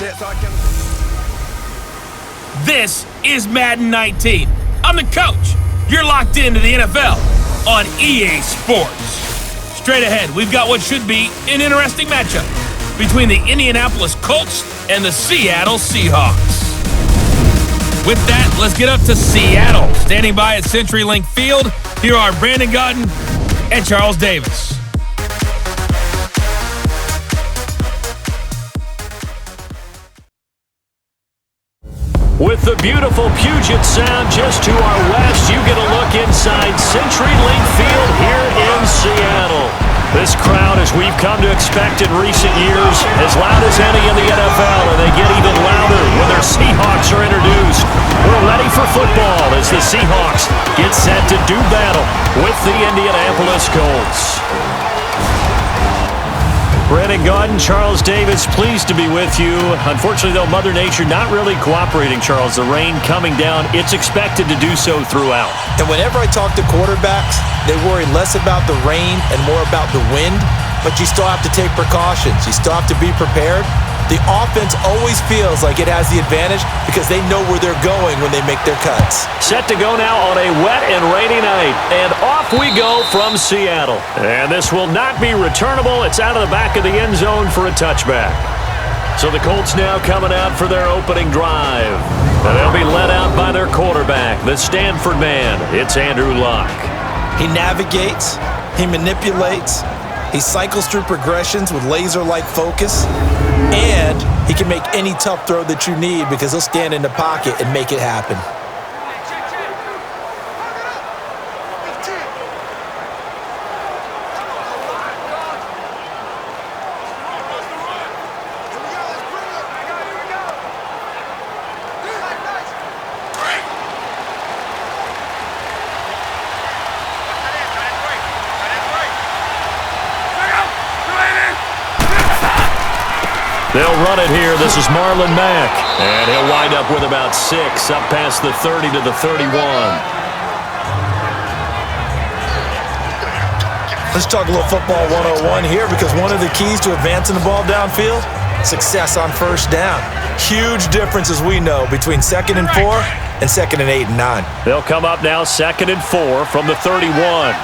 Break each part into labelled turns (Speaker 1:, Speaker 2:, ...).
Speaker 1: Say it so I can.
Speaker 2: This is Madden 19. I'm the coach. You're locked into the NFL on EA Sports. Straight ahead, we've got what should be an interesting matchup between the Indianapolis Colts and the Seattle Seahawks. With that, let's get up to Seattle. Standing by at CenturyLink Field, here are Brandon Gaudin and Charles Davis.
Speaker 3: With the beautiful Puget Sound just to our west, you get a look inside CenturyLink Field here in Seattle. This crowd, as we've come to expect in recent years, as loud as any in the NFL, and they get even louder when their Seahawks are introduced. We're ready for football as the Seahawks get set to do battle with the Indianapolis Colts. Brandon Gaudin, Charles Davis, pleased to be with you. Unfortunately, though, Mother Nature not really cooperating, Charles. The rain coming down, it's expected to do so throughout.
Speaker 4: And whenever I talk to quarterbacks, they worry less about the rain and more about the wind, but you still have to take precautions. You still have to be prepared. The offense always feels like it has the advantage because they know where they're going when they make their cuts.
Speaker 3: Set to go now on a wet and rainy night, and off we go from Seattle. And this will not be returnable. It's out of the back of the end zone for a touchback. So the Colts now coming out for their opening drive. And they'll be led out by their quarterback, the Stanford man. It's Andrew Luck.
Speaker 4: He navigates, he manipulates, he cycles through progressions with laser-like focus, and he can make any tough throw that you need because he'll stand in the pocket and make it happen.
Speaker 3: They'll run it here. This is Marlon Mack. And he'll wind up with about 6 up past the 30 to the 31.
Speaker 4: Let's talk a little football 101 here because one of the keys to advancing the ball downfield, success on first down. Huge difference, as we know, between 2nd and 4 and 2nd and 8 and 9.
Speaker 3: They'll come up now 2nd and 4 from the 31.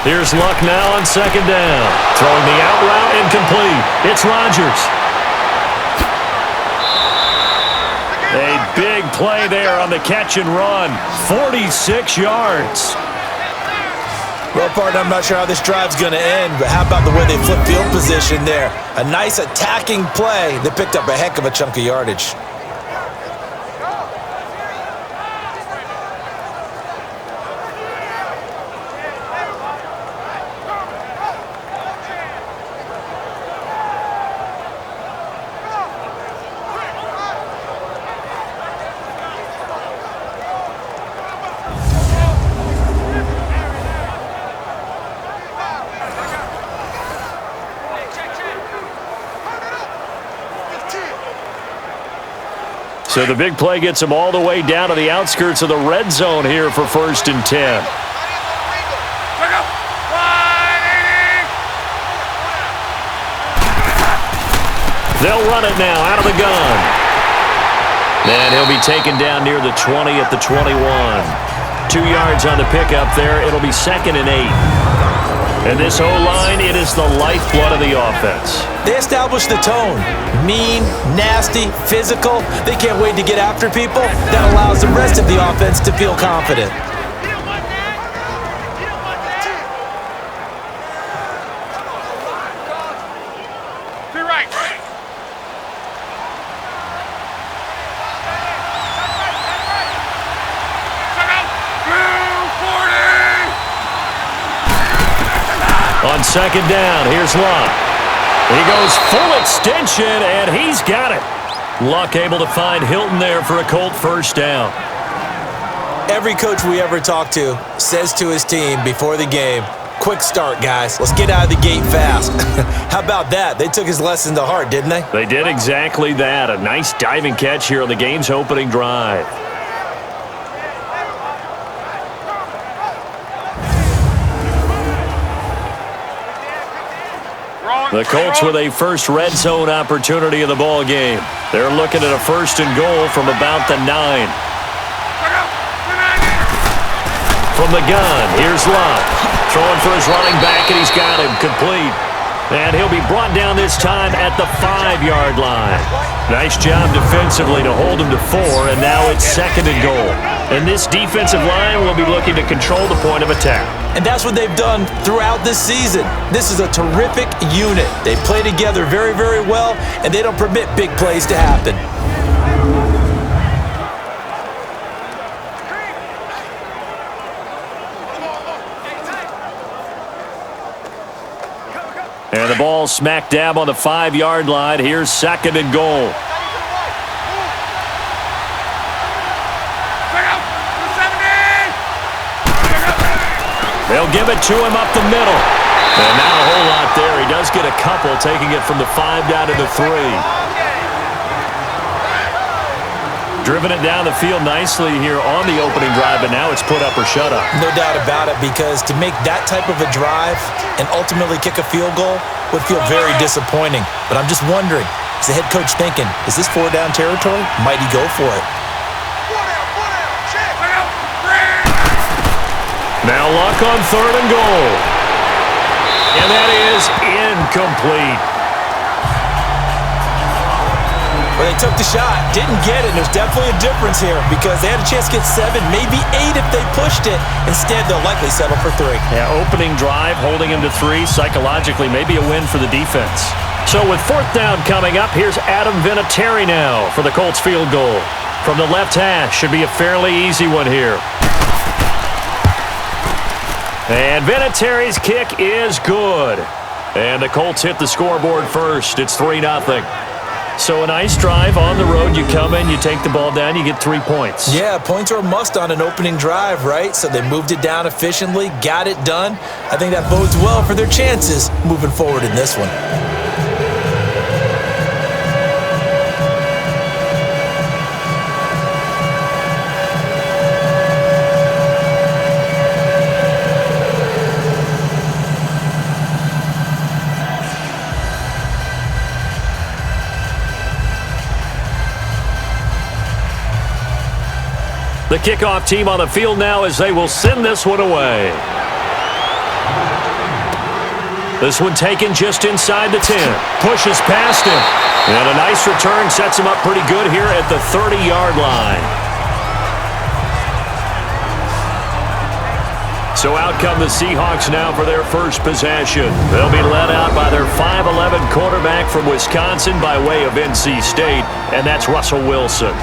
Speaker 3: Here's Luck now on 2nd down. Throwing the out route incomplete. It's Rodgers. A big play there on the catch and run. 46 yards.
Speaker 4: Well, partner, I'm not sure how this drive's going to end, but how about the way they flip field position there? A nice attacking play that picked up a heck of a chunk of yardage.
Speaker 3: So the big play gets him all the way down to the outskirts of the red zone here for 1st and 10. They'll run it now out of the gun. And he'll be taken down near the 20 at the 21. 2 yards on the pickup there. It'll be 2nd and 8. And this O-line, it is the lifeblood of the offense.
Speaker 4: They establish the tone. Mean, nasty, physical. They can't wait to get after people. That allows the rest of the offense to feel confident.
Speaker 3: On 2nd down, here's Luck. He goes full extension, and he's got it. Luck able to find Hilton there for a Colt 1st down.
Speaker 4: Every coach we ever talk to says to his team before the game, quick start, guys. Let's get out of the gate fast. How about that? They took his lesson to heart, didn't they?
Speaker 3: They did exactly that. A nice diving catch here on the game's opening drive. The Colts with a first red zone opportunity in the ball game. They're looking at a 1st and goal from about the 9. From the gun, here's Love. Throwing for his running back, and he's got him complete. And he'll be brought down this time at the 5-yard line. Nice job defensively to hold him to 4, and now it's 2nd and goal. And this defensive line will be looking to control the point of attack.
Speaker 4: And that's what they've done throughout this season. This is a terrific unit. They play together very, very well, and they don't permit big plays to happen.
Speaker 3: And the ball smack dab on the 5-yard line. Here's 2nd and goal. They'll give it to him up the middle. And not a whole lot there. He does get a couple, taking it from the 5 down to the 3. Driven it down the field nicely here on the opening drive, but now it's put up or shut up.
Speaker 4: No doubt about it, because to make that type of a drive and ultimately kick a field goal would feel very disappointing. But I'm just wondering, is the head coach thinking, is this 4-down territory? Might he go for it?
Speaker 3: Now Luck on 3rd and goal. And that is incomplete.
Speaker 4: Well, they took the shot, didn't get it, and there's definitely a difference here because they had a chance to get 7, maybe 8 if they pushed it. Instead, they'll likely settle for 3.
Speaker 3: Yeah, opening drive, holding him to 3, psychologically, maybe a win for the defense. So with 4th down coming up, here's Adam Vinatieri now for the Colts field goal. From the left hash, should be a fairly easy one here. And Vinatieri's kick is good. And the Colts hit the scoreboard first. It's 3-0. So a nice drive on the road. You come in, you take the ball down, you get 3 points.
Speaker 4: Yeah, points are a must on an opening drive, right? So they moved it down efficiently, got it done. I think that bodes well for their chances moving forward in this one.
Speaker 3: The kickoff team on the field now as they will send this one away. This one taken just inside the 10. Pushes past him. And a nice return sets him up pretty good here at the 30-yard line. So out come the Seahawks now for their first possession. They'll be led out by their 5'11" quarterback from Wisconsin by way of NC State, and that's Russell Wilson.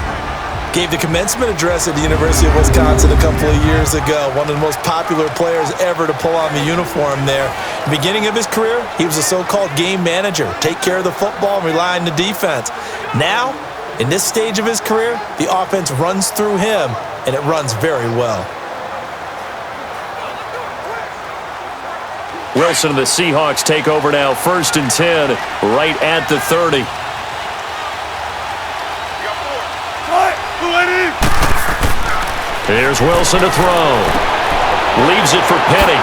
Speaker 4: Gave the commencement address at the University of Wisconsin a couple of years ago. One of the most popular players ever to pull on the uniform there. The beginning of his career, he was a so-called game manager. Take care of the football and rely on the defense. Now, in this stage of his career, the offense runs through him, and it runs very well.
Speaker 3: Wilson and the Seahawks take over now, 1st and 10, right at the 30. Here's Wilson to throw. Leaves it for Penny.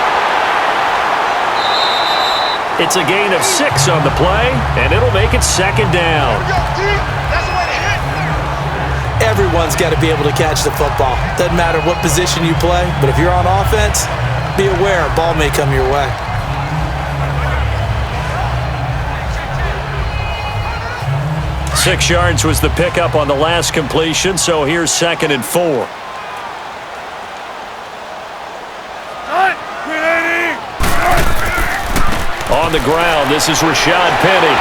Speaker 3: It's a gain of 6 on the play, and it'll make it 2nd down.
Speaker 4: Everyone's got to be able to catch the football. Doesn't matter what position you play, but if you're on offense, be aware a ball may come your way.
Speaker 3: Six yards was the pickup on the last completion, so here's 2nd and 4. On the ground, this is Rashad Penny.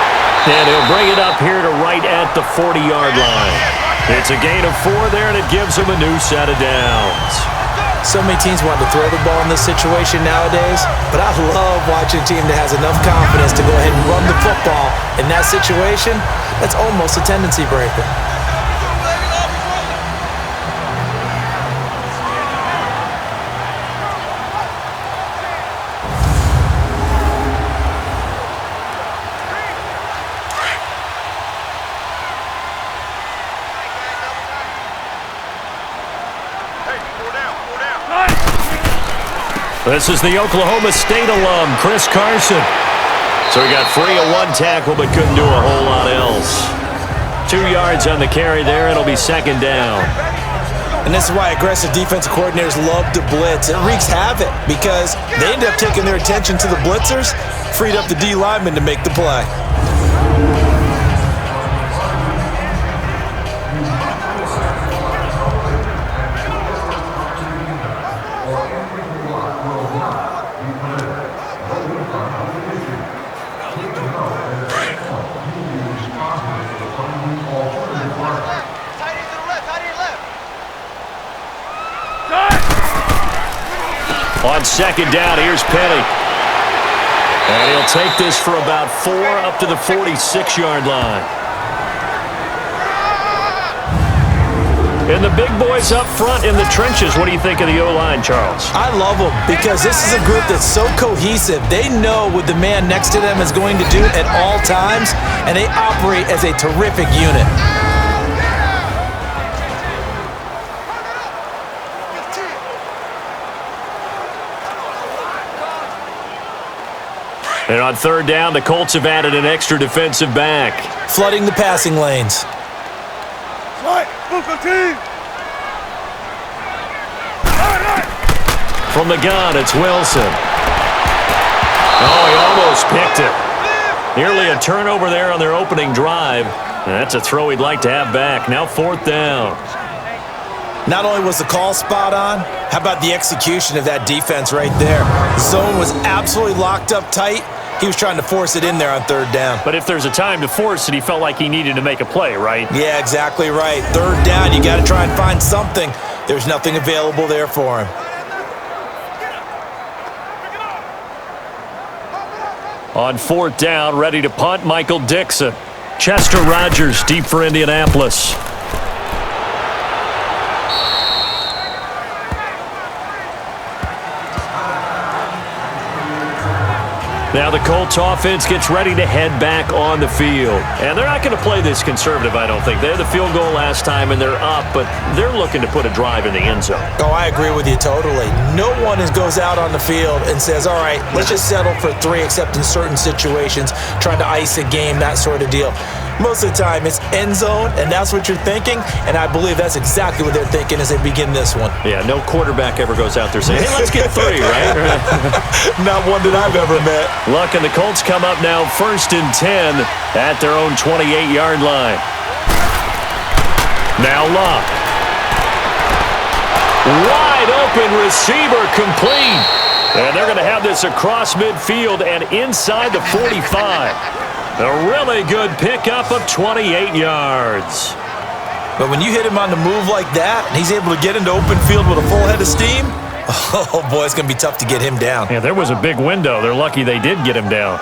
Speaker 3: And he'll bring it up here to right at the 40-yard line. It's a gain of 4 there, and it gives him a new set of downs.
Speaker 4: So many teams want to throw the ball in this situation nowadays, but I love watching a team that has enough confidence to go ahead and run the football. In that situation, that's almost a tendency breaker.
Speaker 3: This is the Oklahoma State alum, Chris Carson. So he got free of one tackle but couldn't do a whole lot else. 2 yards on the carry there. It'll be second down.
Speaker 4: And this is why aggressive defensive coordinators love to blitz. It wreaks havoc because they end up taking their attention to the blitzers, freed up the D lineman to make the play.
Speaker 3: On second down, here's Penny. And he'll take this for about 4 up to the 46-yard line. And the big boys up front in the trenches. What do you think of the O-line, Charles?
Speaker 4: I love them because this is a group that's so cohesive. They know what the man next to them is going to do at all times, and they operate as a terrific unit.
Speaker 3: And on third down, the Colts have added an extra defensive back.
Speaker 4: Flooding the passing lanes.
Speaker 3: From the gun, it's Wilson. Oh, he almost picked it. Nearly a turnover there on their opening drive. And that's a throw he'd like to have back. Now fourth down.
Speaker 4: Not only was the call spot on, how about the execution of that defense right there? Zone was absolutely locked up tight. He was trying to force it in there on third down.
Speaker 3: But if there's a time to force it, he felt like he needed to make a play, right?
Speaker 4: Yeah, exactly right. Third down, you got to try and find something. There's nothing available there for him.
Speaker 3: On fourth down, ready to punt, Michael Dixon. Chester Rogers deep for Indianapolis. Now the Colts offense gets ready to head back on the field. And they're not going to play this conservative, I don't think. They had the field goal last time, and they're up, but they're looking to put a drive in the end zone.
Speaker 4: Oh, I agree with you totally. No one goes out on the field and says, all right, let's just settle for 3, except in certain situations, trying to ice a game, that sort of deal. Most of the time, it's end zone, and that's what you're thinking, and I believe that's exactly what they're thinking as they begin this one.
Speaker 3: Yeah, no quarterback ever goes out there saying, hey, let's get 3, right?
Speaker 4: Not one that I've ever met.
Speaker 3: Luck, and the Colts come up now first and 10 at their own 28-yard line. Now Luck. Wide open receiver complete. And they're going to have this across midfield and inside the 45. A really good pickup of 28 yards.
Speaker 4: But when you hit him on the move like that, and he's able to get into open field with a full head of steam, oh boy, it's going to be tough to get him down.
Speaker 3: Yeah, there was a big window. They're lucky they did get him down.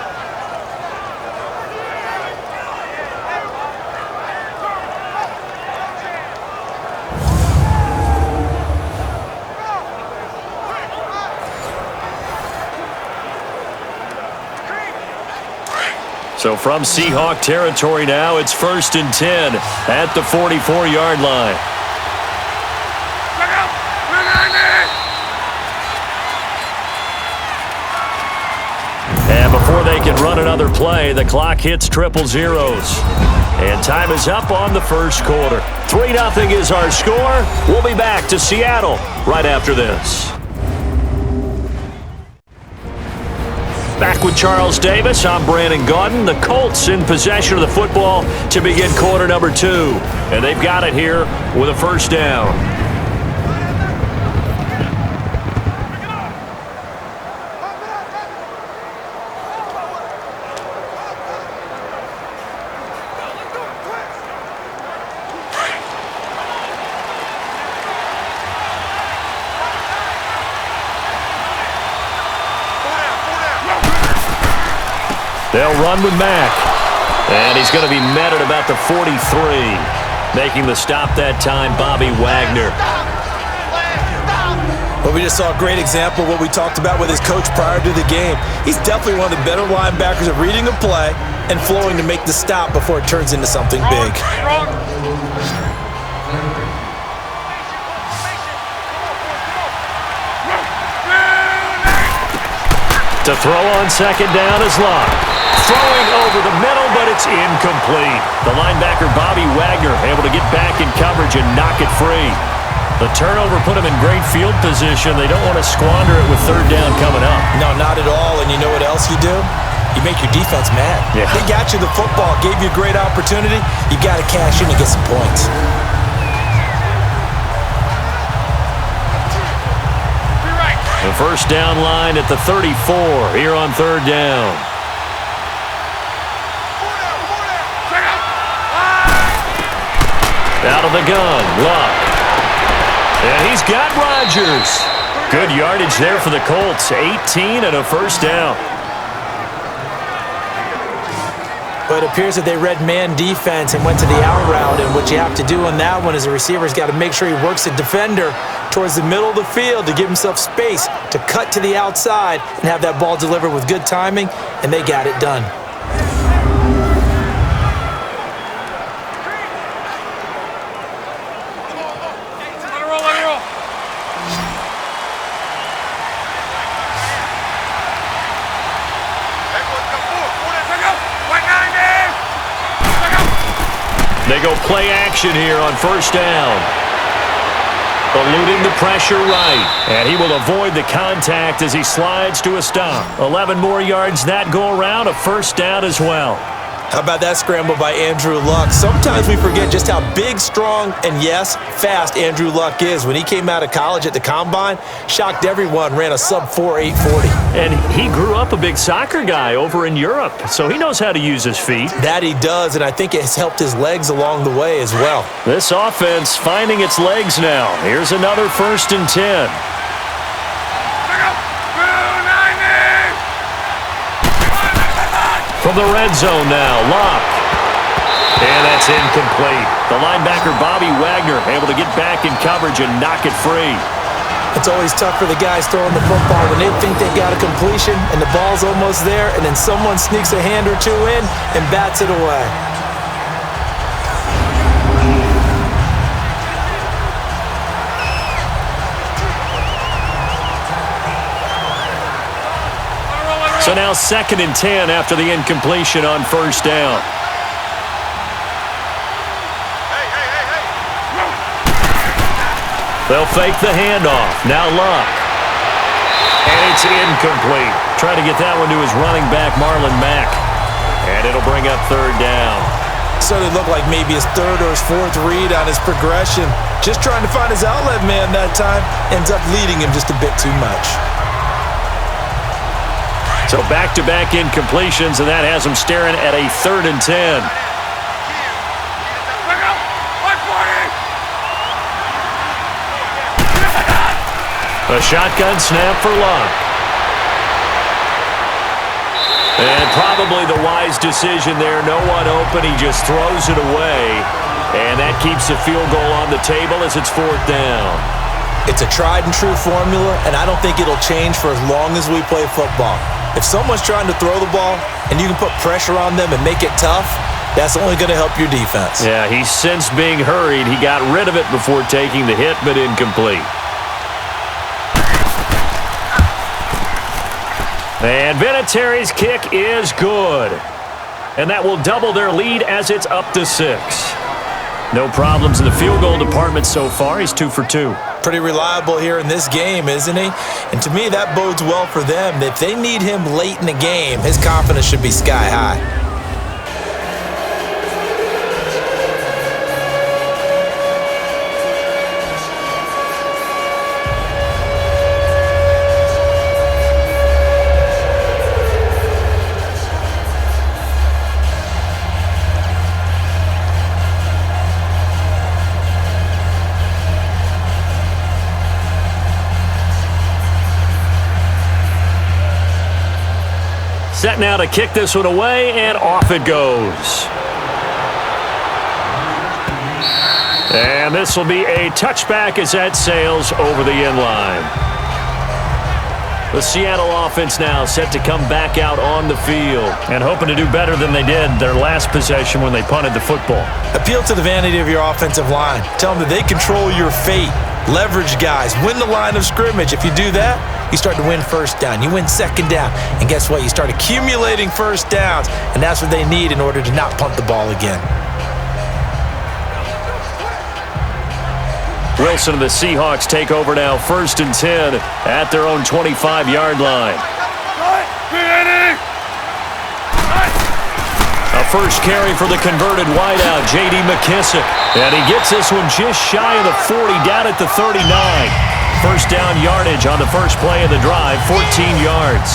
Speaker 3: So from Seahawk territory now, it's first and 10 at the 44-yard line. And before they can run another play, the clock hits triple zeros. And time is up on the first quarter. 3-0 is our score. We'll be back to Seattle right after this. Back with Charles Davis, I'm Brandon Gaudin. The Colts in possession of the football to begin quarter number 2. And they've got it here with a first down. They'll run with Mack. And he's going to be met at about the 43. Making the stop that time, Bobby Wagner.
Speaker 4: Well, we just saw a great example of what we talked about with his coach prior to the game. He's definitely one of the better linebackers at reading a play and flowing to make the stop before it turns into something big.
Speaker 3: To throw on second down is Locke. Throwing over the middle, but it's incomplete. The linebacker, Bobby Wagner, able to get back in coverage and knock it free. The turnover put them in great field position. They don't want to squander it with third down coming up.
Speaker 4: No, not at all. And you know what else you do? You make your defense mad.
Speaker 3: Yeah.
Speaker 4: They got you the football, gave you a great opportunity. You got to cash in and get some points.
Speaker 3: The first down line at the 34 here on third down. Out of the gun, Luck. And he's got Rodgers. Good yardage there for the Colts. 18 and a first down.
Speaker 4: But it appears that they read man defense and went to the out route. And what you have to do on that one is the receiver's got to make sure he works the defender towards the middle of the field to give himself space to cut to the outside and have that ball delivered with good timing, and they got it done.
Speaker 3: They go play action here on first down. Eluding the pressure right. And he will avoid the contact as he slides to a stop. 11 more yards that go around. A first down as well.
Speaker 4: How about that scramble by Andrew Luck? Sometimes we forget just how big, strong, and yes, fast Andrew Luck is. When he came out of college at the Combine, shocked everyone, ran a sub-4 840.
Speaker 3: And he grew up a big soccer guy over in Europe, so he knows how to use his feet.
Speaker 4: That he does, and I think it has helped his legs along the way as well. This
Speaker 3: offense finding its legs now. Here's another 1st and 10. From the red zone now, Locke. And that's incomplete. The linebacker, Bobby Wagner, able to get back in coverage and knock it free.
Speaker 4: It's always tough for the guys throwing the football when they think they got a completion and the ball's almost there, and then someone sneaks a hand or two in and bats it away.
Speaker 3: So now 2nd and 10 after the incompletion on first down. They'll fake the handoff. Now Luck. And it's incomplete. Trying to get that one to his running back, Marlon Mack. And it'll bring up third down.
Speaker 4: So it looked like maybe his 3rd or his 4th read on his progression. Just trying to find his outlet man that time. Ends up leading him just a bit too much.
Speaker 3: So back-to-back incompletions, and that has him staring at a 3rd and 10. A shotgun snap for Luck. And probably the wise decision there. No one open. He just throws it away. And that keeps the field goal on the table as it's 4th down.
Speaker 4: It's a tried-and-true formula, and I don't think it'll change for as long as we play football. If someone's trying to throw the ball and you can put pressure on them and make it tough, that's only going to help your defense.
Speaker 3: Yeah, he sensed being hurried. He got rid of it before taking the hit, but incomplete. And Vinatieri's kick is good. And that will double their lead as it's up to 6. No problems in the field goal department so far. He's 2 for 2.
Speaker 4: Pretty reliable here in this game, isn't he? And to me, that bodes well for them. If they need him late in the game, his confidence should be sky high.
Speaker 3: Set now to kick this one away, and off it goes. And this will be a touchback as that sails over the end line. The Seattle offense now set to come back out on the field and hoping to do better than they did their last possession when they punted the football.
Speaker 4: Appeal to the vanity of your offensive line. Tell them that they control your fate. Leverage guys. Win the line of scrimmage. If you do that, you start to win first down. You win second down. And guess what? You start accumulating first downs. And that's what they need in order to not punt the ball again.
Speaker 3: Wilson and the Seahawks take over now, 1st and 10 at their own 25-yard line. A first carry for the converted wideout, J.D. McKissick. And he gets this one just shy of the 40, down at the 39. First down yardage on the first play of the drive, 14 yards.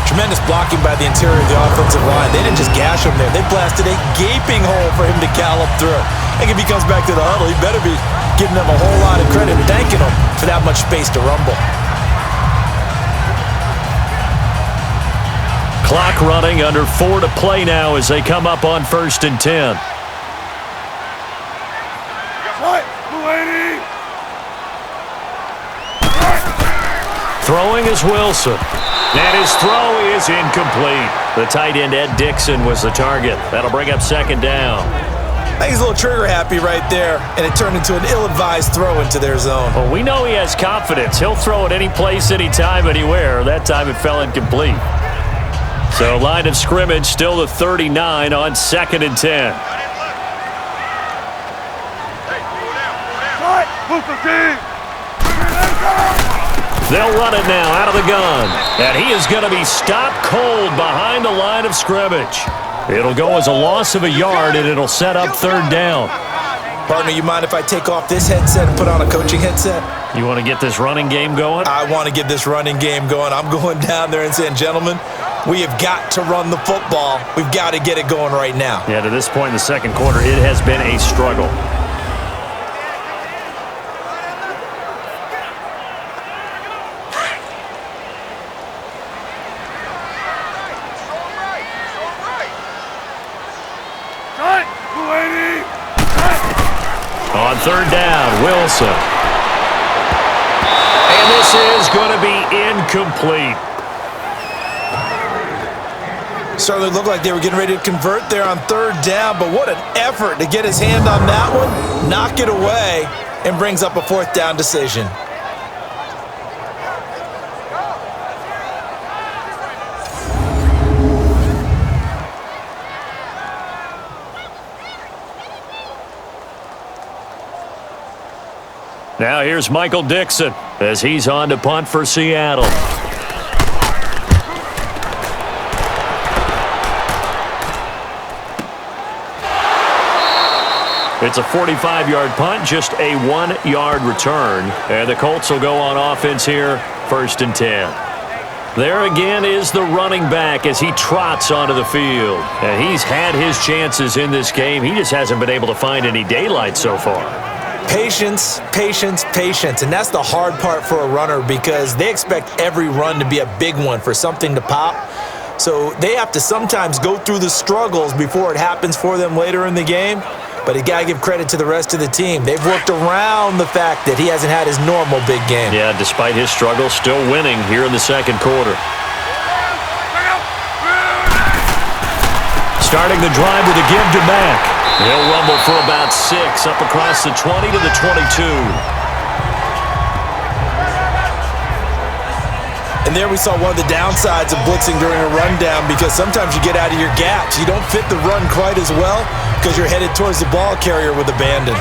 Speaker 4: Tremendous blocking by the interior of the offensive line. They didn't just gash him there. They blasted a gaping hole for him to gallop through. I think if he comes back to the huddle, he better be giving them a whole lot of credit, thanking them for that much space to rumble.
Speaker 3: Clock running, under 4 to play now as they come up on 1st and 10. Throwing is Wilson. And his throw is incomplete. The tight end, Ed Dixon, was the target. That'll bring up 2nd down.
Speaker 4: I think he's a little trigger happy right there, and it turned into an ill-advised throw into their zone.
Speaker 3: Well, we know he has confidence. He'll throw it any place, anytime, anywhere. That time it fell incomplete. So line of scrimmage still the 39 on 2nd and 10. They'll run it now out of the gun. And he is going to be stopped cold behind the line of scrimmage. It'll go as a loss of a yard, and it'll set up 3rd down.
Speaker 4: Partner, you mind if I take off this headset and put on a coaching headset?
Speaker 3: You want to get this running game going?
Speaker 4: I want to get this running game going. I'm going down there and saying, gentlemen, we have got to run the football. We've got to get it going right now.
Speaker 3: Yeah, to this point in the 2nd quarter, it has been a struggle. On 3rd down, Wilson. And this is going to be incomplete.
Speaker 4: Certainly looked like they were getting ready to convert there on 3rd down, but what an effort to get his hand on that one, knock it away, and brings up a 4th down decision.
Speaker 3: Now here's Michael Dixon as he's on to punt for Seattle. It's a 45-yard punt, just a 1-yard return. And the Colts will go on offense here, 1st and 10. There again is the running back as he trots onto the field. And he's had his chances in this game. He just hasn't been able to find any daylight so far.
Speaker 4: Patience, patience, patience. And that's the hard part for a runner because they expect every run to be a big one for something to pop. So they have to sometimes go through the struggles before it happens for them later in the game. But you got to give credit to the rest of the team. They've worked around the fact that he hasn't had his normal big game.
Speaker 3: Yeah, despite his struggles, still winning here in the 2nd quarter. Starting the drive with a give to Mack. He'll rumble for about 6, up across the 20 to the 22.
Speaker 4: And there we saw one of the downsides of blitzing during a rundown because sometimes you get out of your gaps. You don't fit the run quite as well because you're headed towards the ball carrier with abandon.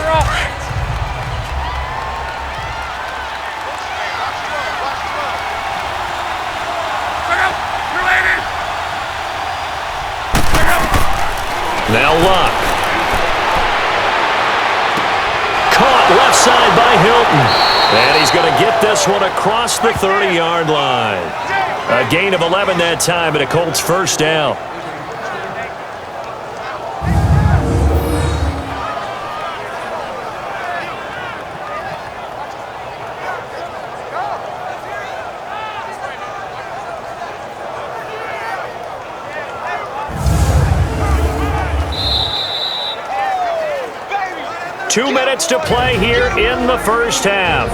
Speaker 3: Now Luck. Caught left side by Hilton. And he's going to get this one across the 30-yard line. A gain of 11 that time and a Colts 1st down. Two minutes to play here in the 1st half.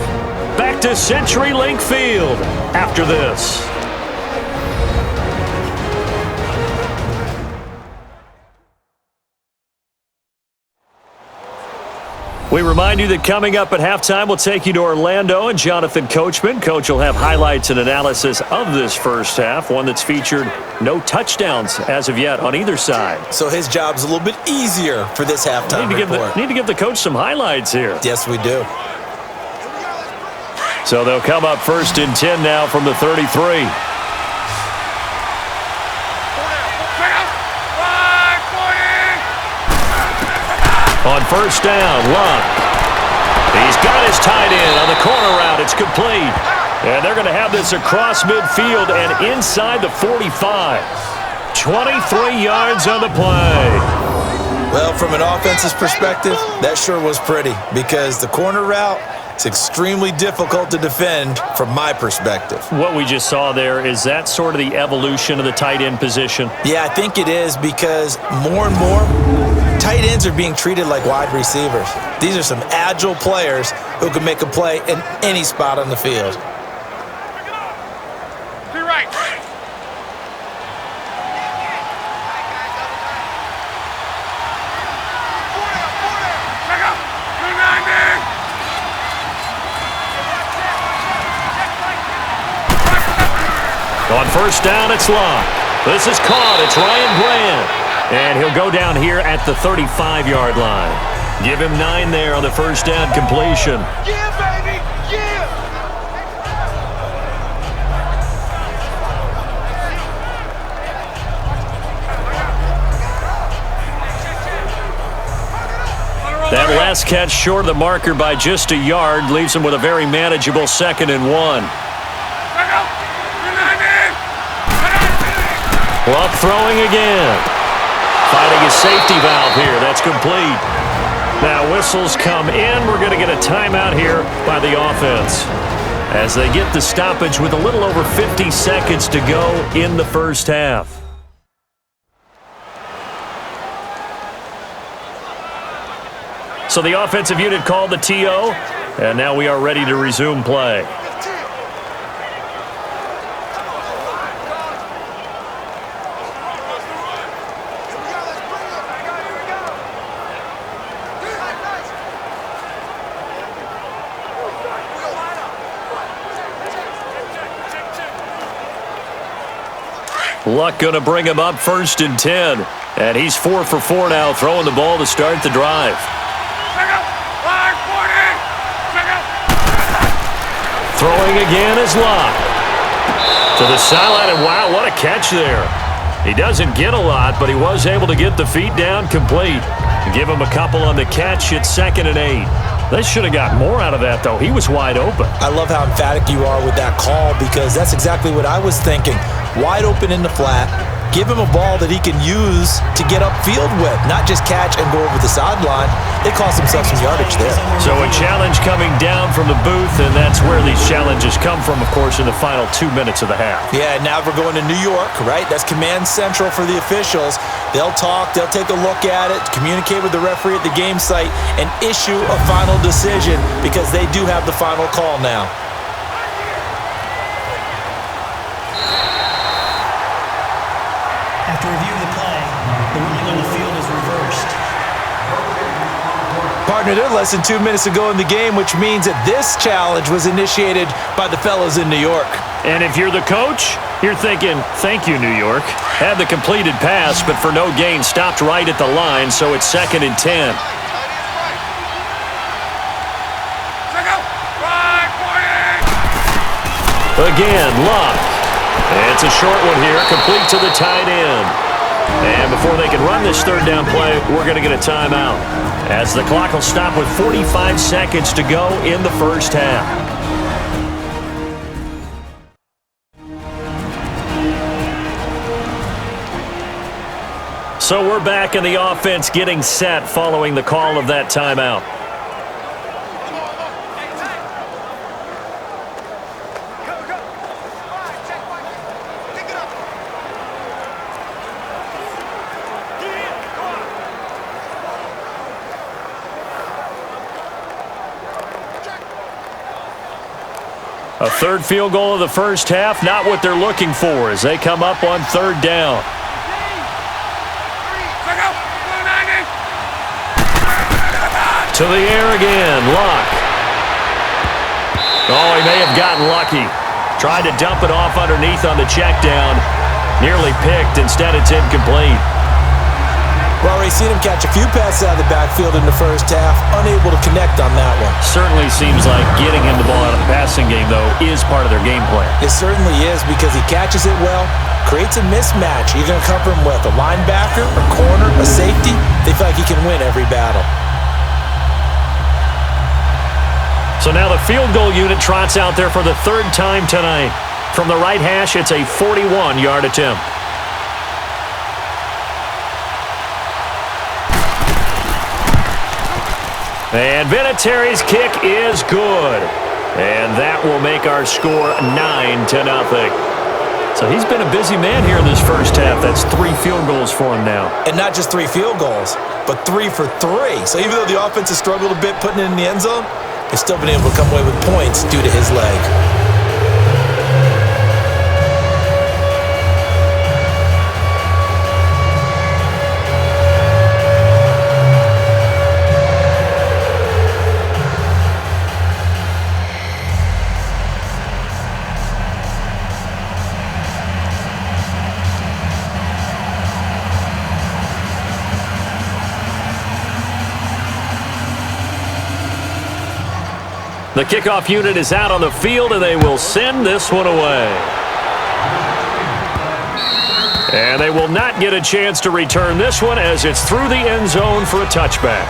Speaker 3: Back to CenturyLink Field after this. We remind you that coming up at halftime, we'll take you to Orlando and Jonathan Coachman. Coach will have highlights and analysis of this first half, one that's featured no touchdowns as of yet on either side.
Speaker 4: So his job's a little bit easier for this halftime report.
Speaker 3: Need to give the coach some highlights here.
Speaker 4: Yes, we do.
Speaker 3: So they'll come up 1st and 10 now from the 33. On 1st down, Luck. He's got his tight end on the corner route. It's complete. And they're going to have this across midfield and inside the 45. 23 yards on the play.
Speaker 4: Well, from an offensive perspective, that sure was pretty because the corner route is extremely difficult to defend from my perspective.
Speaker 3: What we just saw there, is that sort of the evolution of the tight end position?
Speaker 4: Yeah, I think it is because more and more, tight ends are being treated like wide receivers. These are some agile players who can make a play in any spot on the field.
Speaker 3: On 1st down, it's Luck. This is caught. It's Ryan Bland. And he'll go down here at the 35-yard line. Give him 9 there on the 1st down completion.
Speaker 1: Yeah, baby! Yeah!
Speaker 3: That last catch short of the marker by just a yard leaves him with a very manageable 2nd and 1. Luck throwing again. Finding his safety valve here. That's complete. Now whistles come in. We're going to get a timeout here by the offense as they get the stoppage with a little over 50 seconds to go in the first half. So the offensive unit called the TO, and now we are ready to resume play. Luck going to bring him up 1st and 10. And he's 4 for 4 now, throwing the ball to start the drive. Throwing again is Luck. To the sideline, and wow, what a catch there. He doesn't get a lot, but he was able to get the feet down complete. Give him a couple on the catch at 2nd and 8. They should have got more out of that, though. He was wide open.
Speaker 4: I love how emphatic you are with that call because that's exactly what I was thinking. Wide open in the flat. Give him a ball that he can use to get upfield with, not just catch and go over the sideline. It cost himself some yardage there.
Speaker 3: So a challenge coming down from the booth, and that's where these challenges come from, of course, in the final 2 minutes of the half.
Speaker 4: Yeah, now we're going to New York, right? That's command central for the officials. They'll talk, they'll take a look at it, communicate with the referee at the game site, and issue a final decision because they do have the final call now.
Speaker 5: After review of the play, the ruling on the field is reversed.
Speaker 4: Partner, they're less than 2 minutes to go in the game, which means that this challenge was initiated by the fellas in New York.
Speaker 3: And if you're the coach, you're thinking, thank you, New York. Had the completed pass, but for no gain, stopped right at the line, so it's 2nd and 10. Again, Luck. It's a short one here, complete to the tight end. And before they can run this 3rd down play, we're going to get a timeout, as the clock will stop with 45 seconds to go in the first half. So we're back in the offense getting set following the call of that timeout. A 3rd field goal of the first half, not what they're looking for as they come up on 3rd down. To the air again. Luck. Oh, he may have gotten lucky. Tried to dump it off underneath on the check down. Nearly picked. Instead, it's incomplete.
Speaker 4: We've already seen him catch a few passes out of the backfield in the first half. Unable to connect on that one.
Speaker 3: Certainly seems like getting him the ball out of the passing game, though, is part of their game plan.
Speaker 4: It certainly is because he catches it well, creates a mismatch. You're going to cover him with a linebacker, a corner, a safety. They feel like he can win every battle.
Speaker 3: So now the field goal unit trots out there for the third time tonight. From the right hash, it's a 41-yard attempt. And Vinatieri's kick is good. And that will make our score 9-0. So he's been a busy man here in this first half. That's 3 field goals for him now.
Speaker 4: And not just 3 field goals, but 3 for 3. So even though the offense has struggled a bit putting it in the end zone, they've still been able to come away with points due to his leg.
Speaker 3: The kickoff unit is out on the field, and they will send this one away. And they will not get a chance to return this one as it's through the end zone for a touchback.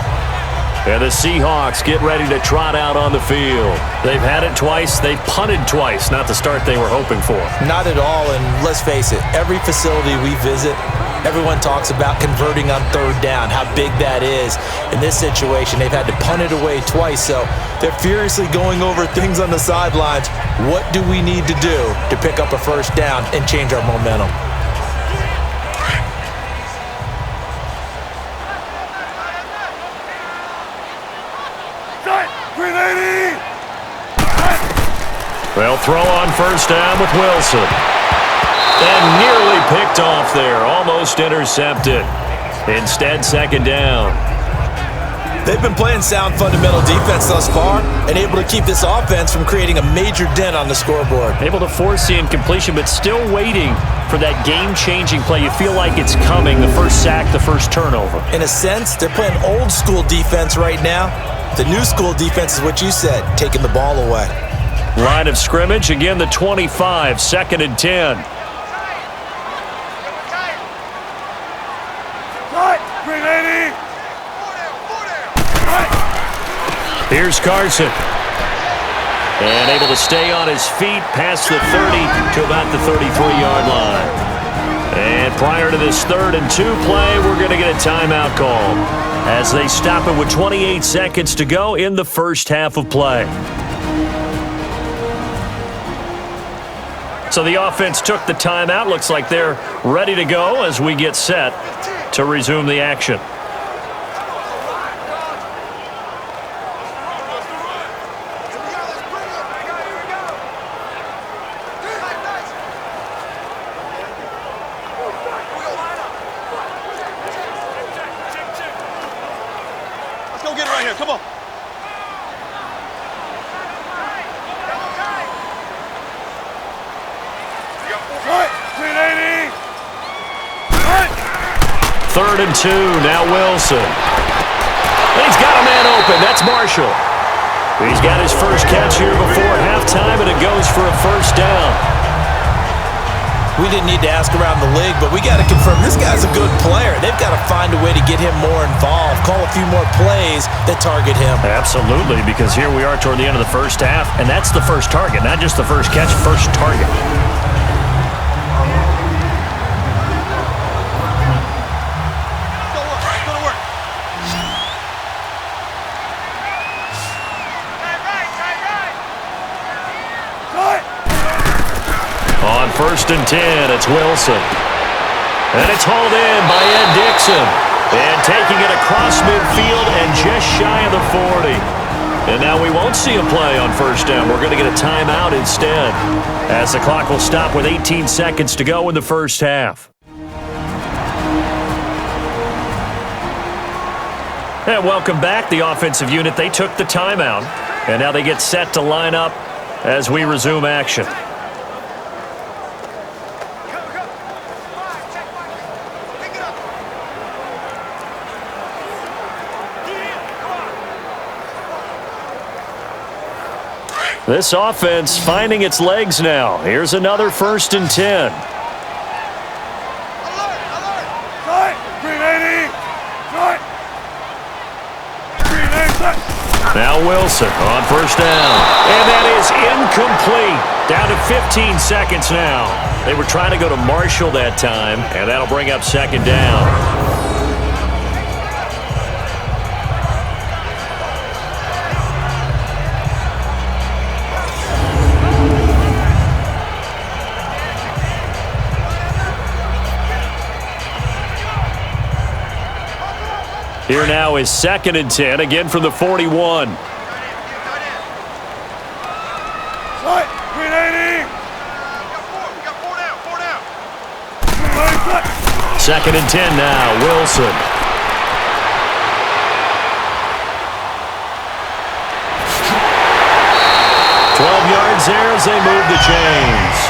Speaker 3: And the Seahawks get ready to trot out on the field. They've had it twice. They've punted twice. Not the start they were hoping for.
Speaker 4: Not at all, and let's face it, every facility we visit, everyone talks about converting on third down, how big that is. In this situation, they've had to punt it away twice, so they're furiously going over things on the sidelines. What do we need to do to pick up a first down and change our momentum?
Speaker 3: They'll throw on first down with Wilson. And nearly picked off there. Almost intercepted. Instead, second down.
Speaker 4: They've been playing sound fundamental defense thus far and able to keep this offense from creating a major dent on the scoreboard.
Speaker 3: Able to force the incompletion, but still waiting for that game-changing play. You feel like it's coming, the first sack, the first turnover.
Speaker 4: In a sense, they're playing old school defense right now. The new school defense is what you said, taking the ball away.
Speaker 3: Line of scrimmage, again the 25, 2nd and 10. Here's Carson. And able to stay on his feet past the 30 to about the 33-yard line. And prior to this 3rd and 2 play, we're going to get a timeout call as they stop it with 28 seconds to go in the first half of play. So the offense took the timeout. Looks like they're ready to go as we get set to resume the action.
Speaker 1: Let's go get it right here. Come on.
Speaker 3: Third and 2, now Wilson. And he's got a man open. That's Marshall. He's got his first catch here before halftime, and it goes for a first down.
Speaker 4: We didn't need to ask around the league, but we got to confirm this guy's a good player. They've got to find a way to get him more involved, call a few more plays that target him.
Speaker 3: Absolutely, because here we are toward the end of the first half, and that's the first target, not just the first catch, first target. On 1st and 10, it's Wilson. And it's hauled in by Ed Dixon. And taking it across midfield and just shy of the 40. And now we won't see a play on first down. We're going to get a timeout instead, as the clock will stop with 18 seconds to go in the first half. And welcome back, the offensive unit. They took the timeout, and now they get set to line up as we resume action. This offense finding its legs now. Here's another 1st and 10. Now Wilson on 1st down. And that is incomplete. Down to 15 seconds now. They were trying to go to Marshall that time, and that'll bring up 2nd down. Here now is 2nd and 10, again from the 41. 2nd and 10 now, Wilson. Yards there as they move the chains.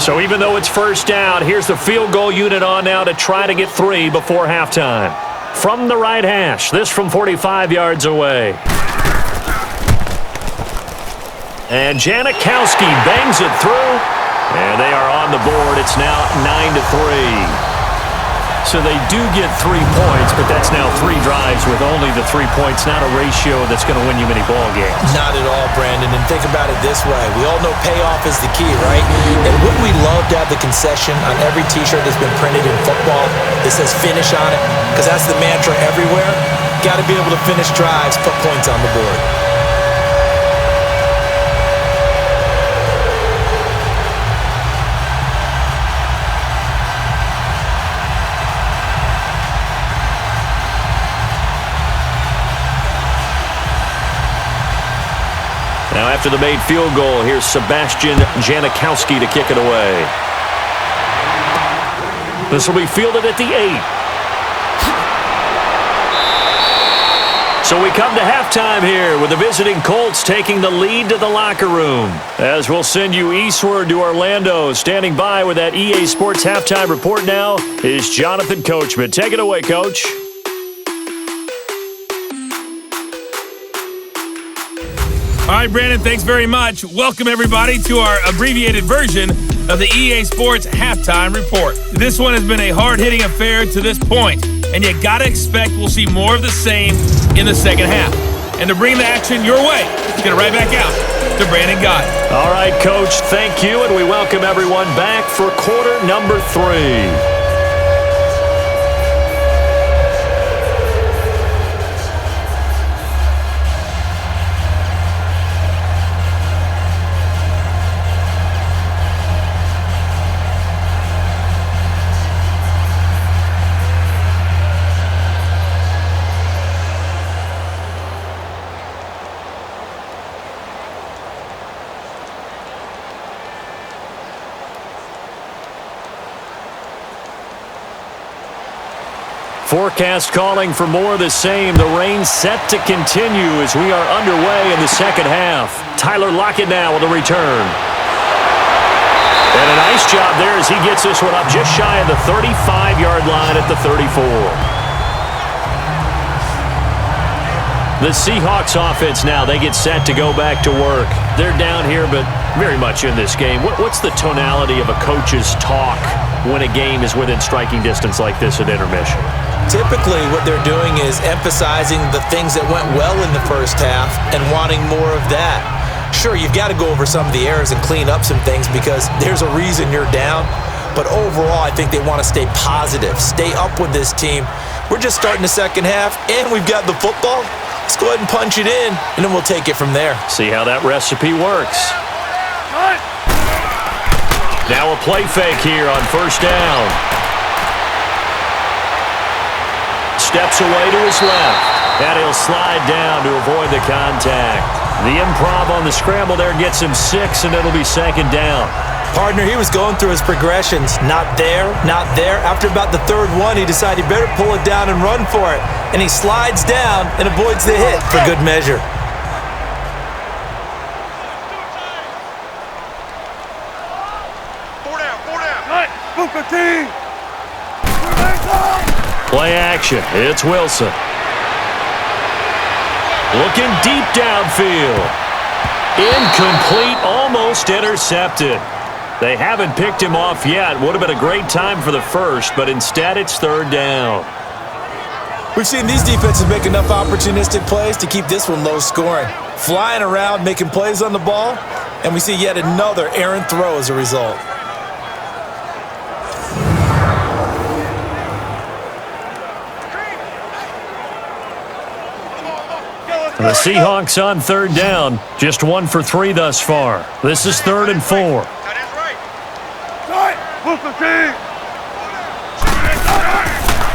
Speaker 3: So even though it's 1st down, here's the field goal unit on now to try to get 3 before halftime. From the right hash, this from 45 yards away. And Janikowski bangs it through, and they are on the board. It's now 9-3. So they do get 3 points, but that's now 3 drives with only the 3 points, not a ratio that's going to win you many ball games.
Speaker 4: Not at all, Brandon. And think about it this way. We all know payoff is the key, right? And wouldn't we love to have the concession on every T-shirt that's been printed in football that says finish on it? Because that's the mantra everywhere. Got to be able to finish drives, put points on the board.
Speaker 3: Now after the made field goal, here's Sebastian Janikowski to kick it away. This will be fielded at the 8. So we come to halftime here with the visiting Colts taking the lead to the locker room. As we'll send you eastward to Orlando. Standing by with that EA Sports halftime report now is Jonathan Coachman. Take it away, Coach.
Speaker 2: All right, Brandon, thanks very much. Welcome, everybody, to our abbreviated version of the EA Sports Halftime Report. This one has been a hard-hitting affair to this point, and you got to expect we'll see more of the same in the second half. And to bring the action your way, let's get it right back out to Brandon Gott.
Speaker 3: All right, Coach, thank you, and we welcome everyone back for quarter number 3. Forecast calling for more of the same. The rain set to continue as we are underway in the second half. Tyler Lockett now with a return. And a nice job there as he gets this one up just shy of the 35-yard line at the 34. The Seahawks offense now, they get set to go back to work. They're down here, but very much in this game. What's the tonality of a coach's talk when a game is within striking distance like this at intermission?
Speaker 4: Typically, what they're doing is emphasizing the things that went well in the first half and wanting more of that. Sure, you've got to go over some of the errors and clean up some things because there's a reason you're down. But overall, I think they want to stay positive, stay up with this team. We're just starting the second half, and we've got the football. Let's go ahead and punch it in, and then we'll take it from there.
Speaker 3: See how that recipe works. Now a play fake here on first down. Steps away to his left, and he'll slide down to avoid the contact. The improv on the scramble there gets him 6, and it'll be second down.
Speaker 4: Partner, he was going through his progressions. Not there, not there. After about the third one, he decided he better pull it down and run for it. And he slides down and avoids the hit for good measure.
Speaker 3: Play action. It's Wilson. Looking deep downfield. Incomplete, almost intercepted. They haven't picked him off yet. Would have been a great time for the first, but instead it's third down.
Speaker 4: We've seen these defenses make enough opportunistic plays to keep this one low scoring. Flying around, making plays on the ball, and we see yet another errant throw as a result.
Speaker 3: The Seahawks on third down, just 1 for 3 thus far. This is 3rd and 4.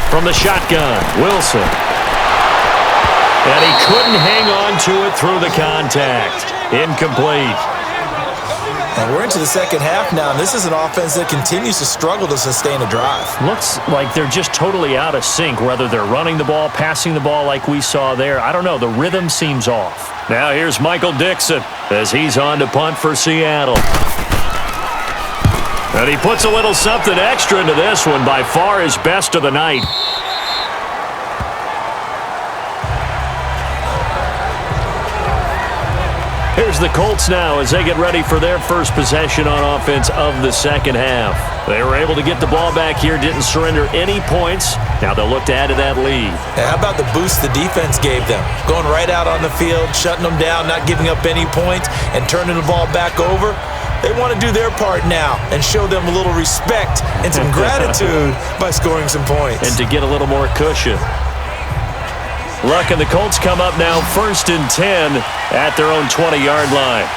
Speaker 3: From the shotgun, Wilson. And he couldn't hang on to it through the contact. Incomplete.
Speaker 4: And we're into the second half now, and this is an offense that continues to struggle to sustain a drive.
Speaker 3: Looks like they're just totally out of sync, whether they're running the ball, passing the ball like we saw there. I don't know. The rhythm seems off. Now here's Michael Dixon as he's on to punt for Seattle. And he puts a little something extra into this one, by far his best of the night. Here's the Colts now as they get ready for their first possession on offense of the second half. They were able to get the ball back here, didn't surrender any points. Now they'll look to add to that lead.
Speaker 4: How about the boost the defense gave them? Going right out on the field, shutting them down, not giving up any points, and turning the ball back over. They want to do their part now and show them a little respect and some gratitude by scoring some points.
Speaker 3: And to get a little more cushion. Luck and the Colts come up now 1st and 10 at their own 20-yard line.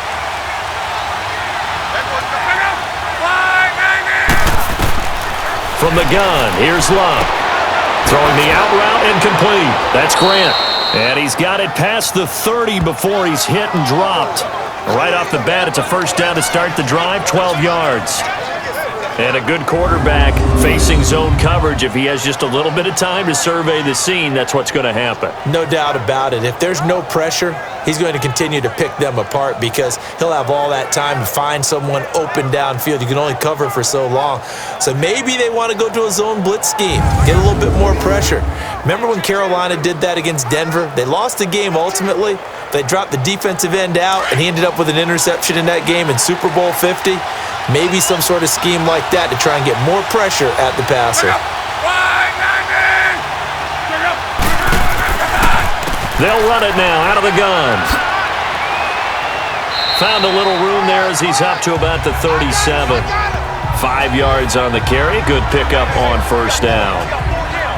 Speaker 3: From the gun, here's Love. Throwing the out route incomplete. That's Grant. And he's got it past the 30 before he's hit and dropped. Right off the bat, it's a first down to start the drive, 12 yards. And a good quarterback facing zone coverage. If he has just a little bit of time to survey the scene, that's what's going to happen.
Speaker 4: No doubt about it. If there's no pressure, he's going to continue to pick them apart because he'll have all that time to find someone open downfield. You can only cover for so long. So maybe they want to go to a zone blitz scheme, get a little bit more pressure. Remember when Carolina did that against Denver? They lost the game ultimately. They dropped the defensive end out, and he ended up with an interception in that game in Super Bowl 50. Maybe some sort of scheme like that to try and get more pressure at the passer.
Speaker 3: They'll run it now out of the gun. Found a little room there as he's up to about the 37. 5 yards on the carry. Good pickup on first down.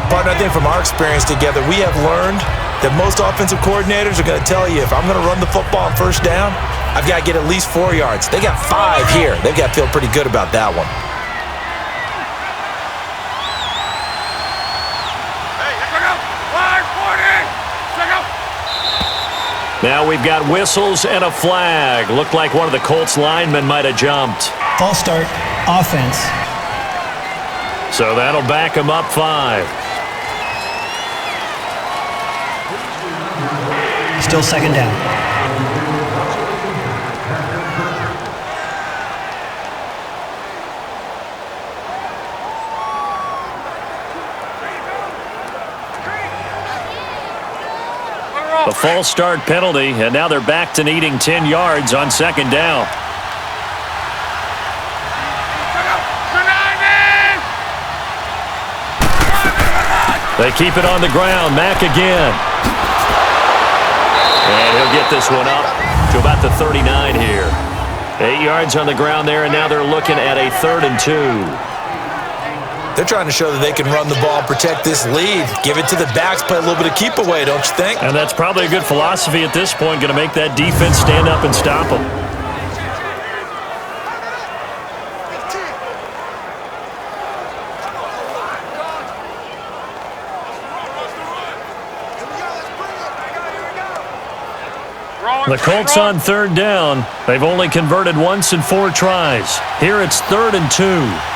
Speaker 4: Partner, I think from our experience together, we have learned that most offensive coordinators are going to tell you, if I'm going to run the football on first down, I've got to get at least 4 yards. They got 5 here. They've got to feel pretty good about that one.
Speaker 3: Now we've got whistles and a flag. Looked like one of the Colts linemen might have jumped.
Speaker 5: False start, offense.
Speaker 3: So that'll back him up 5.
Speaker 5: Still second down.
Speaker 3: A false start penalty, and now they're back to needing 10 yards on second down. They keep it on the ground. Mack again. And he'll get this one up to about the 39 here. 8 yards on the ground there, and now they're looking at a 3rd and 2.
Speaker 4: They're trying to show that they can run the ball, protect this lead. Give it to the backs, play a little bit of keep away, don't you think?
Speaker 3: And that's probably a good philosophy at this point, going to make that defense stand up and stop them. The Colts on third down. They've only converted once in 4 tries. Here it's 3rd and 2.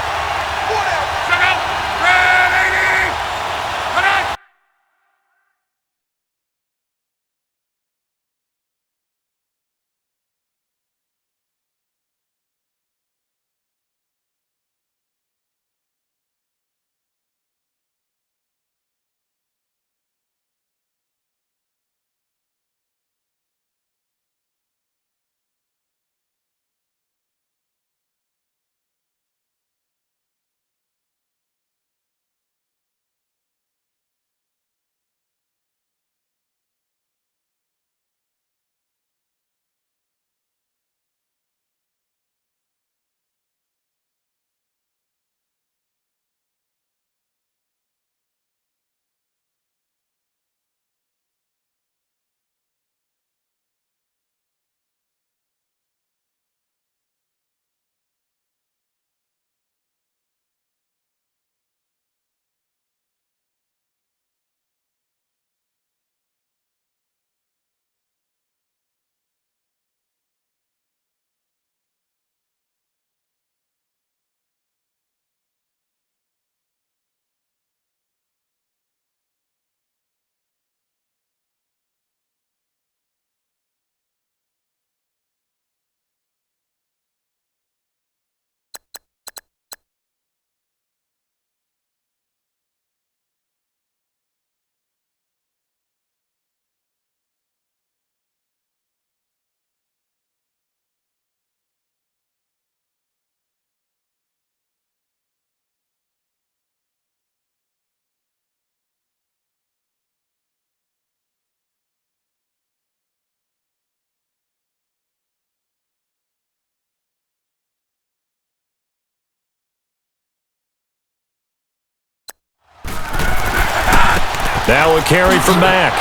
Speaker 3: Now a carry from Mack.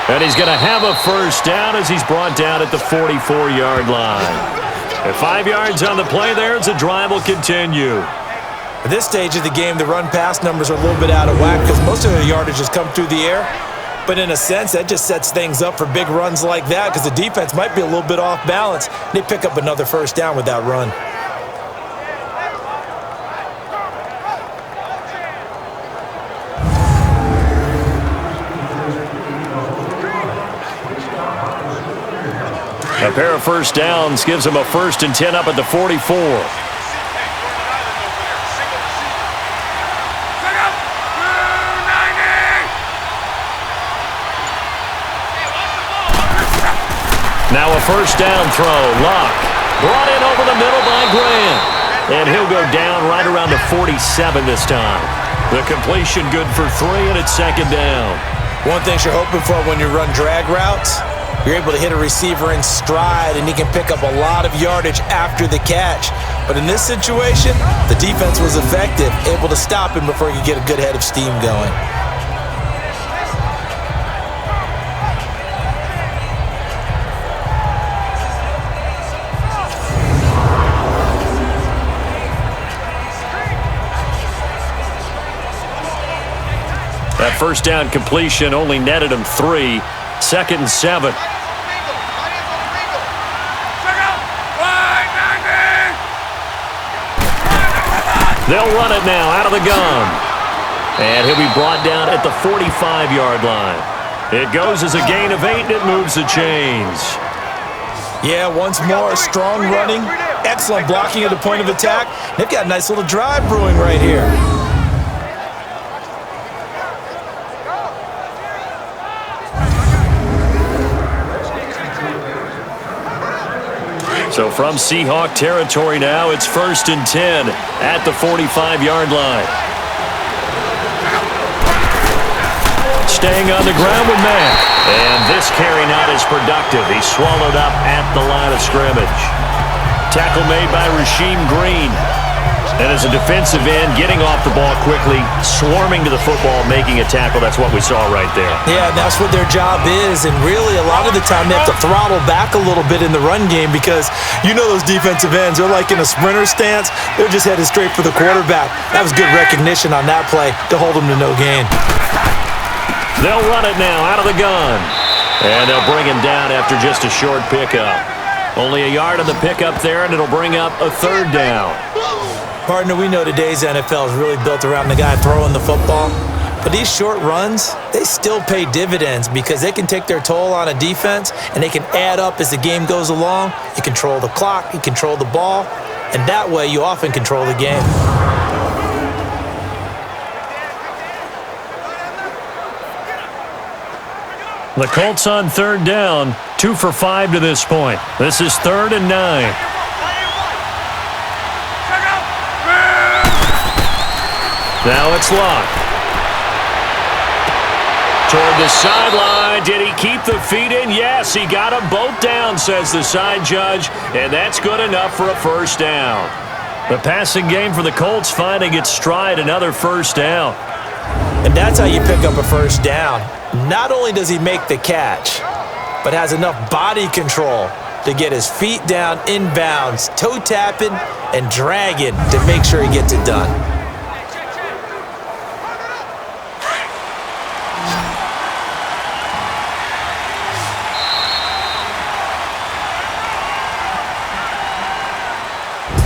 Speaker 3: And he's going to have a first down as he's brought down at the 44-yard line. At 5 yards on the play there, the drive will continue.
Speaker 4: At this stage of the game, the run-pass numbers are a little bit out of whack because most of the yardage has come through the air. But in a sense, that just sets things up for big runs like that because the defense might be a little bit off balance. They pick up another first down with that run.
Speaker 3: A pair of first downs gives him a 1st and 10 up at the 44. Now a first down throw. Luck brought in over the middle by Graham. And he'll go down right around the 47 this time. The completion good for 3, and it's 2nd down.
Speaker 4: One thing you're hoping for when you run drag routes, you're able to hit a receiver in stride, and he can pick up a lot of yardage after the catch. But in this situation, the defense was effective, able to stop him before he could get a good head of steam going.
Speaker 3: That first down completion only netted him 3. 2nd and 7. They'll run it now out of the gun. And he'll be brought down at the 45-yard line. It goes as a gain of 8, and it moves the chains.
Speaker 4: Yeah, once more, strong running, excellent blocking at the point of attack. They've got a nice little drive brewing right here.
Speaker 3: So from Seahawk territory now, it's 1st and 10 at the 45-yard line. Staying on the ground with Mack. And this carry not as productive. He's swallowed up at the line of scrimmage. Tackle made by Rasheem Green. And as a defensive end, getting off the ball quickly, swarming to the football, making a tackle, that's what we saw right there.
Speaker 4: Yeah, and that's what their job is. And really, a lot of the time, they have to throttle back a little bit in the run game because you know those defensive ends, they're like in a sprinter stance. They're just headed straight for the quarterback. That was good recognition on that play to hold them to no gain.
Speaker 3: They'll run it now out of the gun. And they'll bring him down after just a short pickup. Only a yard on the pickup there, and it'll bring up a third down.
Speaker 4: Partner, we know today's NFL is really built around the guy throwing the football. But these short runs, they still pay dividends because they can take their toll on a defense and they can add up as the game goes along. You control the clock, you control the ball, and that way you often control the game.
Speaker 3: The Colts on third down, 2 for 5 to this point. This is 3rd and 9. Now it's Luck. Toward the sideline. Did he keep the feet in? Yes, he got them both down, says the side judge, and that's good enough for a first down. The passing game for the Colts finding its stride, another first down.
Speaker 4: And that's how you pick up a first down. Not only does he make the catch, but has enough body control to get his feet down inbounds, toe tapping and dragging to make sure he gets it done.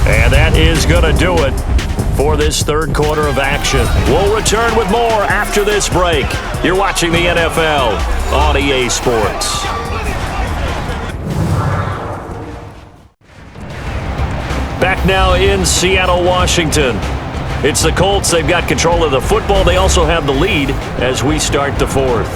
Speaker 3: And that is going to do it for this third quarter of action. We'll return with more after this break. You're watching the NFL on EA Sports. Back now in Seattle, Washington. It's the Colts. They've got control of the football. They also have the lead as we start the fourth.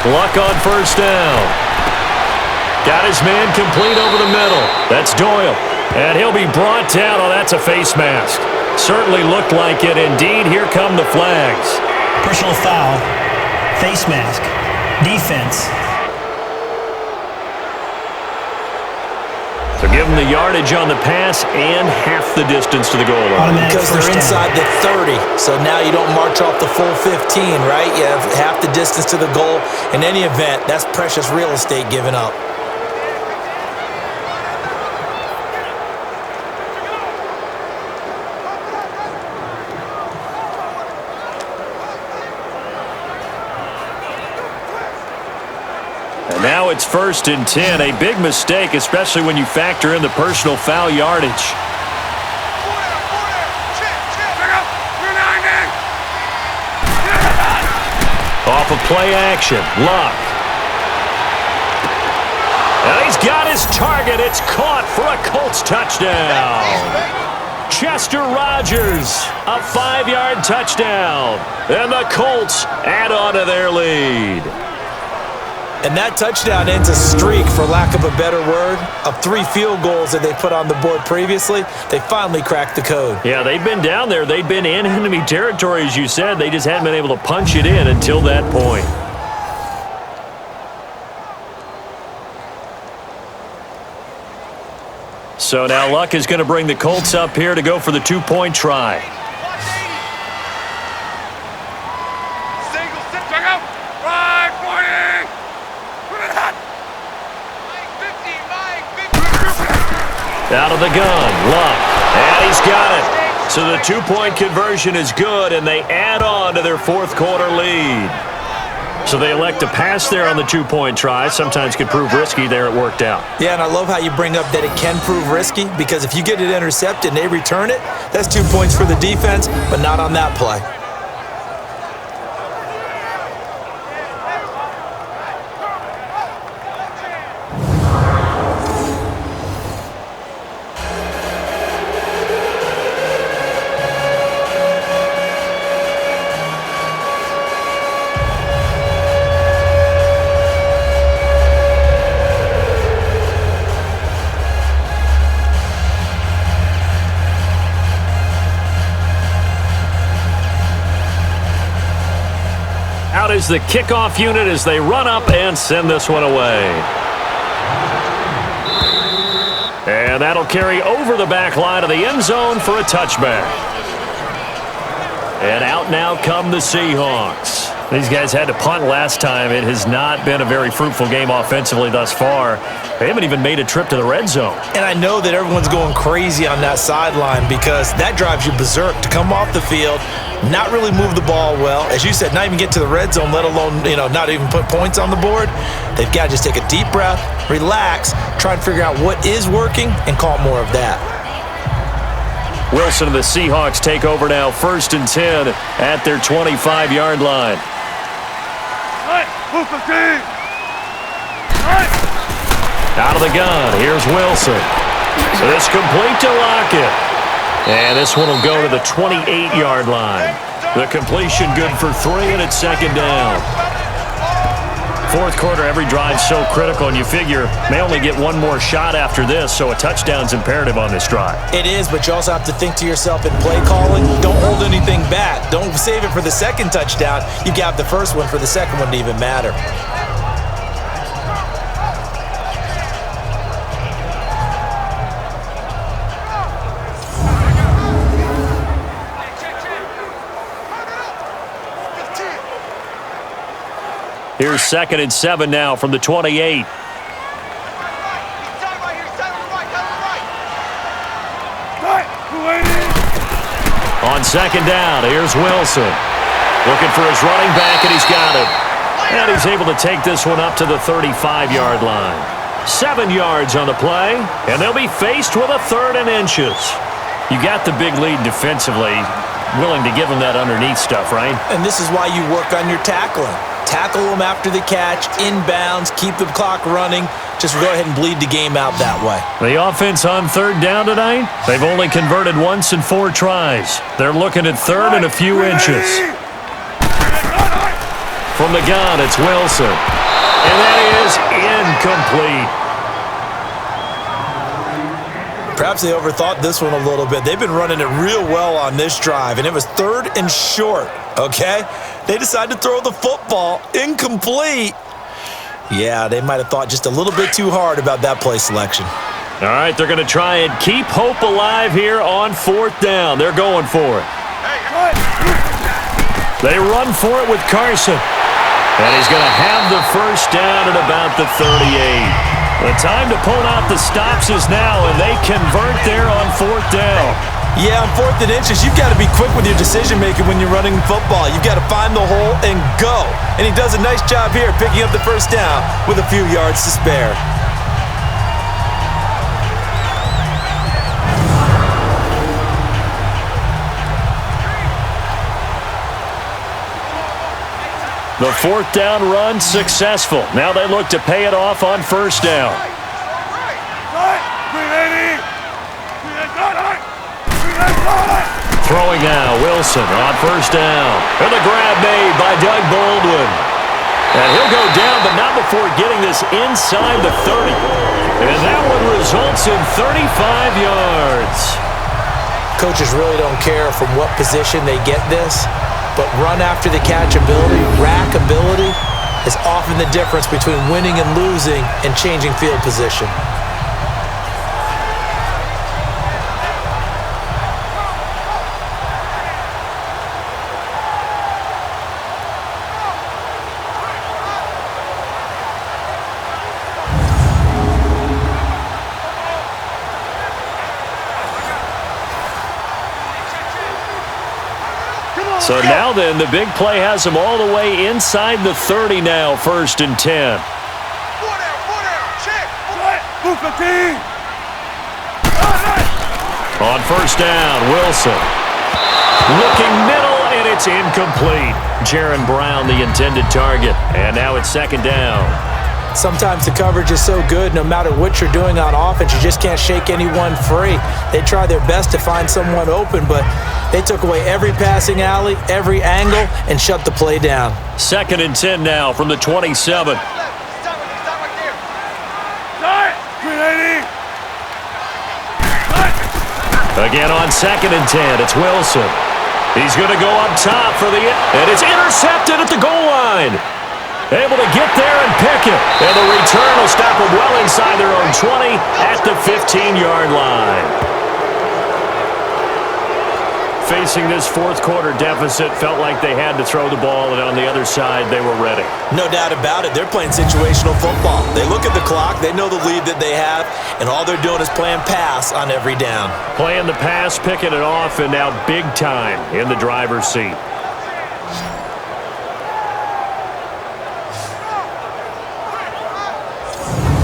Speaker 3: Luck on first down. Got his man complete over the middle. That's Doyle. And he'll be brought down. Oh, that's a face mask. Certainly looked like it. Indeed, here come the flags.
Speaker 5: Personal foul. Face mask. Defense.
Speaker 3: So give them the yardage on the pass and half the distance to the goal line.
Speaker 4: Because they're inside the 30, so now you don't march off the full 15, right? You have half the distance to the goal. In any event, that's precious real estate given up.
Speaker 3: Now it's 1st and 10. A big mistake, especially when you factor in the personal foul yardage. Off of play action. Luck. And he's got his target. It's caught for a Colts touchdown. Chester Rogers, a 5-yard touchdown. And the Colts add on to their lead.
Speaker 4: And that touchdown ends a streak, for lack of a better word, of 3 field goals that they put on the board previously. They finally cracked the code.
Speaker 3: Yeah, they've been down there. They've been in enemy territory, as you said. They just hadn't been able to punch it in until that point. So now Luck is going to bring the Colts up here to go for the 2-point try. Out of the gun, Luck, and he's got it. So the 2-point conversion is good, and they add on to their 4th quarter lead. So they elect to pass there on the 2-point try. Sometimes can prove risky. There it worked out.
Speaker 4: Yeah, and I love how you bring up that it can prove risky, because if you get it intercepted and they return it, that's 2 points for the defense, but not on that play.
Speaker 3: is the kickoff unit as they run up and send this one away. And that'll carry over the back line of the end zone for a touchback. And out now come the Seahawks. These guys had to punt last time. It has not been a very fruitful game offensively thus far. They haven't even made a trip to the red zone.
Speaker 4: And I know that everyone's going crazy on that sideline because that drives you berserk to come off the field, not really move the ball well. As you said, not even get to the red zone, let alone, not even put points on the board. They've got to just take a deep breath, relax, try and figure out what is working, and call more of that.
Speaker 3: Wilson and the Seahawks take over now, 1st and 10 at their 25-yard line. Out of the gun, here's Wilson. This complete to Lockett. And this one will go to the 28-yard line. The completion good for 3, and it's 2nd down. 4th quarter, every drive so critical, and you figure may only get one more shot after this, so a touchdown's imperative on this drive.
Speaker 4: It is, but you also have to think to yourself in play calling, don't hold anything back. Don't save it for the second touchdown. You got the first one for the second one to even matter.
Speaker 3: Here's 2nd and 7 now from the 28. On 2nd down, here's Wilson. Looking for his running back, and he's got it. And he's able to take this one up to the 35-yard line. 7 yards on the play, and they'll be faced with a 3rd and inches. You got the big lead defensively. Willing to give them that underneath stuff, right?
Speaker 4: And this is why you work on your tackling. Tackle them after the catch, inbounds, keep the clock running. Just go ahead and bleed the game out that way.
Speaker 3: The offense on 3rd down tonight, they've only converted once in 4 tries. They're looking at 3rd and a few inches. From the gun, it's Wilson. And that is incomplete.
Speaker 4: Perhaps they overthought this one a little bit. They've been running it real well on this drive, and it was 3rd and short, okay? They decided to throw the football incomplete. Yeah, they might have thought just a little bit too hard about that play selection.
Speaker 3: All right, they're going to try and keep hope alive here on 4th down. They're going for it. They run for it with Carson. And he's going to have the 1st down at about the 38. The time to pull out the stops is now, and they convert there on 4th down.
Speaker 4: Yeah, on 4th and inches, you've got to be quick with your decision-making when you're running football. You've got to find the hole and go. And he does a nice job here picking up the 1st down with a few yards to spare.
Speaker 3: The 4th down run successful. Now they look to pay it off on 1st down. Throwing now, Wilson on 1st down. And the grab made by Doug Baldwin. And he'll go down, but not before getting this inside the 30. And that one results in 35 yards.
Speaker 4: Coaches really don't care from what position they get this. But run after the catch ability, rack ability, is often the difference between winning and losing and changing field position.
Speaker 3: So now then, the big play has them all the way inside the 30 now, 1st and 10. On 1st down, Wilson. Looking middle, and it's incomplete. Jaron Brown, the intended target. And now it's 2nd down.
Speaker 4: Sometimes the coverage is so good, no matter what you're doing on offense, you just can't shake anyone free. They try their best to find someone open, but they took away every passing alley, every angle, and shut the play down.
Speaker 3: 2nd and 10 now from the 27. Again on 2nd and 10, it's Wilson. He's going to go up top for the... And it's intercepted at the goal line. Able to get there and pick it. And the return will stop them well inside their own 20 at the 15-yard line. Facing this fourth quarter deficit, felt like they had to throw the ball, and on the other side, they were ready.
Speaker 4: No doubt about it. They're playing situational football. They look at the clock, they know the lead that they have, and all they're doing is playing pass on every down.
Speaker 3: Playing the pass, picking it off, and now big time in the driver's seat.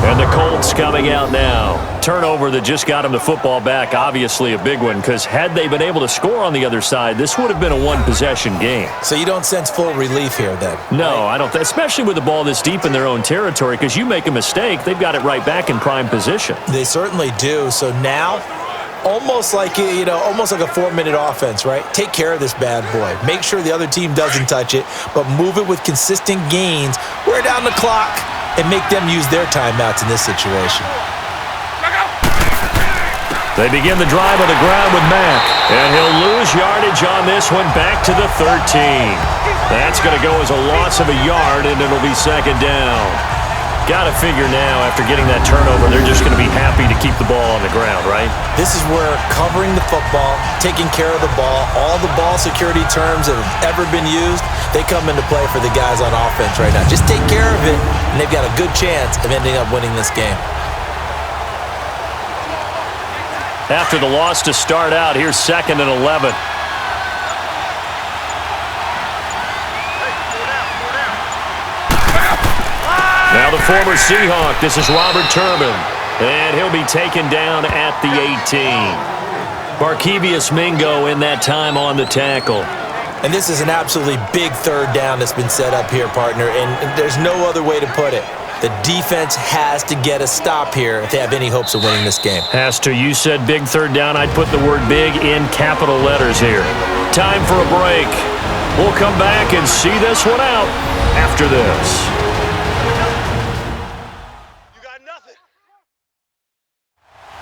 Speaker 3: And the Colts coming out now. Turnover that just got them the football back, obviously a big one, because had they been able to score on the other side, this would have been a one-possession game.
Speaker 4: So you don't sense full relief here then?
Speaker 3: No, I don't. Especially with the ball this deep in their own territory, because you make a mistake, they've got it right back in prime position.
Speaker 4: They certainly do. So now, almost like almost like a 4-minute offense, right? Take care of this bad boy. Make sure the other team doesn't touch it, but move it with consistent gains. Wear down the clock and make them use their timeouts in this situation.
Speaker 3: They begin the drive on the ground with Mack, and he'll lose yardage on this one back to the 13. That's going to go as a loss of a yard, and it'll be second down. Got to figure now, after getting that turnover, they're just going to be happy to keep the ball on the ground, right?
Speaker 4: This is where covering the football, taking care of the ball, all the ball security terms that have ever been used, they come into play for the guys on offense right now. Just take care of it, and they've got a good chance of ending up winning this game.
Speaker 3: After the loss to start out, here's 2nd and 11. Now the former Seahawk, this is Robert Turbin, and he'll be taken down at the 18. Barkevious Mingo in that time on the tackle.
Speaker 4: And this is an absolutely big third down that's been set up here, partner, and there's no other way to put it. The defense has to get a stop here if they have any hopes of winning this game.
Speaker 3: Has to. You said big third down. I'd put the word big in capital letters here. Time for a break. We'll come back and see this one out after this.
Speaker 1: You got nothing.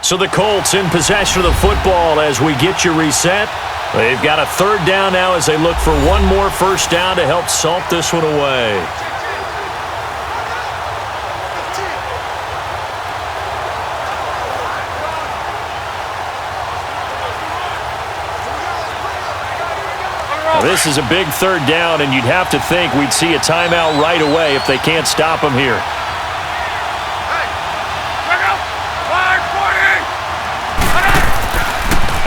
Speaker 3: So the Colts in possession of the football as we get you reset. They've got a third down now as they look for one more first down to help salt this one away. This is a big third down, and you'd have to think we'd see a timeout right away if they can't stop them here.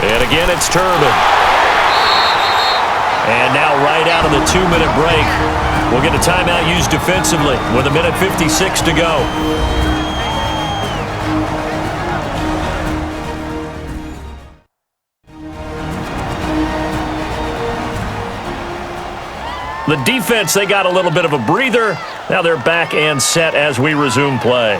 Speaker 3: And again, it's Turbin. And now right out of the 2-minute break, we'll get a timeout used defensively with 1:56 to go. The defense, they got a little bit of a breather. Now they're back and set as we resume play.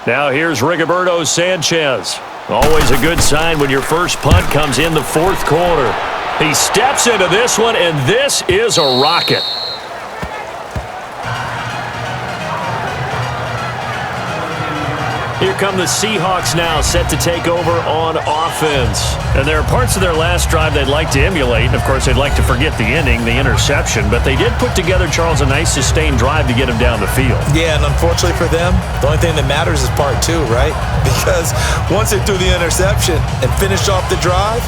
Speaker 3: Now here's Rigoberto Sanchez. Always a good sign when your first punt comes in the fourth quarter. He steps into this one, and this is a rocket. Here come the Seahawks now, set to take over on offense. And there are parts of their last drive they'd like to emulate. And, of course, they'd like to forget the ending, the interception. But they did put together, Charles, a nice sustained drive to get him down the field.
Speaker 4: Yeah, and unfortunately for them, the only thing that matters is part two, right? Because once they threw the interception and finished off the drive,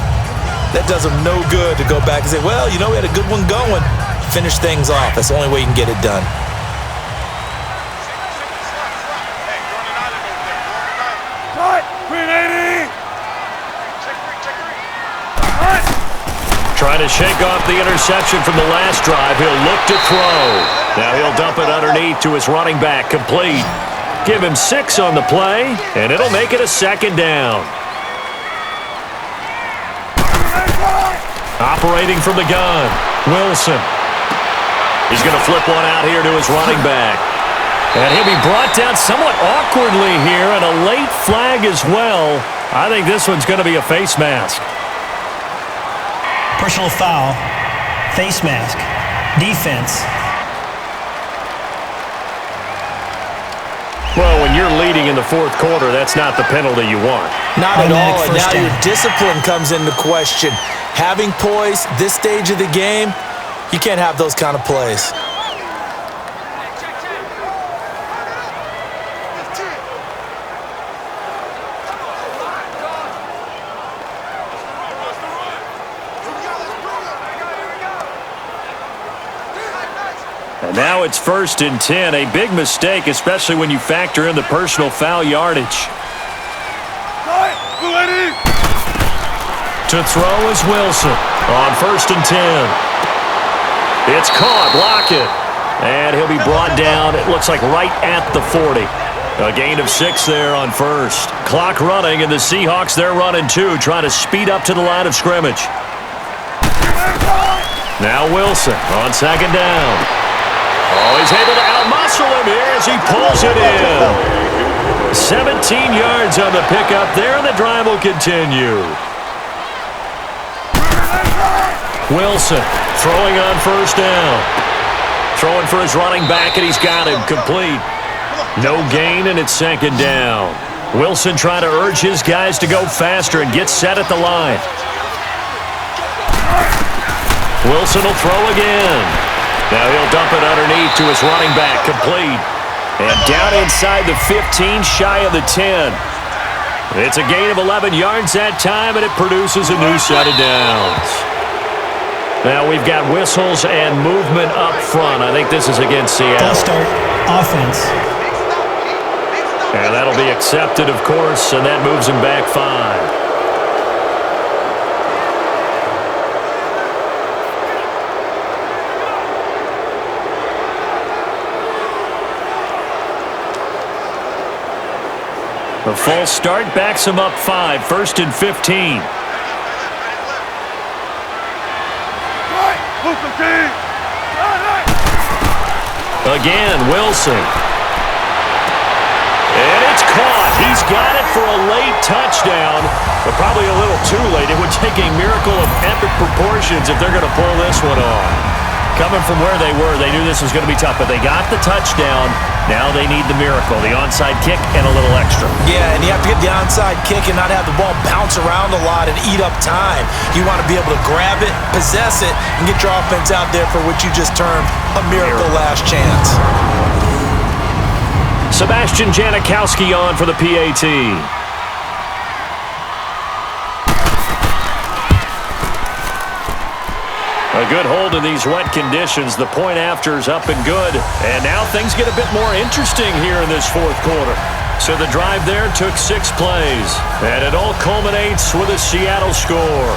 Speaker 4: that does them no good to go back and say, well, we had a good one going. Finish things off. That's the only way you can get it done.
Speaker 3: Trying to shake off the interception from the last drive. He'll look to throw. Now he'll dump it underneath to his running back. Complete. Give him 6 on the play, and it'll make it a second down. Operating from the gun, Wilson. He's going to flip one out here to his running back. And he'll be brought down somewhat awkwardly here, and a late flag as well. I think this one's going to be a face mask.
Speaker 5: personal foul, face mask, defense.
Speaker 3: Well, when you're leading in the fourth quarter, that's not the penalty you want.
Speaker 4: Not at all, and now
Speaker 5: Automatic
Speaker 4: your
Speaker 5: first
Speaker 4: discipline comes into question. Having poise this stage of the game, you can't have those kind of plays.
Speaker 3: And now it's 1st and 10. A big mistake, especially when you factor in the personal foul yardage. To throw is Wilson on 1st and 10. It's caught. Block it. And he'll be brought down, it looks like right at the 40. A gain of 6 there on first. Clock running, and the Seahawks, they're running too, trying to speed up to the line of scrimmage. Now Wilson on 2nd down. Oh, he's able to out-muscle him here as he pulls it in. 17 yards on the pickup there, and the drive will continue. Wilson throwing on 1st down. Throwing for his running back, and he's got him complete. No gain, and it's 2nd down. Wilson trying to urge his guys to go faster and get set at the line. Wilson will throw again. Now he'll dump it underneath to his running back, complete. And down inside the 15, shy of the 10. It's a gain of 11 yards that time, and it produces a new set of downs. Now we've got whistles and movement up front. I think this is against Seattle.
Speaker 5: Full start, offense.
Speaker 3: And that'll be accepted, of course, and that moves him back 5. The false start backs him up 5, 1st and 15. Again, Wilson. And it's caught. He's got it for a late touchdown, but probably a little too late. It would take a miracle of epic proportions if they're going to pull this one off. Coming from where they were, they knew this was going to be tough, but they got the touchdown. Now they need the miracle, the onside kick and a little extra.
Speaker 4: Yeah, and you have to get the onside kick and not have the ball bounce around a lot and eat up time. You want to be able to grab it, possess it, and get your offense out there for what you just termed a miracle last chance.
Speaker 3: Sebastian Janikowski on for the PAT. A good hold in these wet conditions. The point after is up and good. And now things get a bit more interesting here in this fourth quarter. So the drive there took 6 plays. And it all culminates with a Seattle score.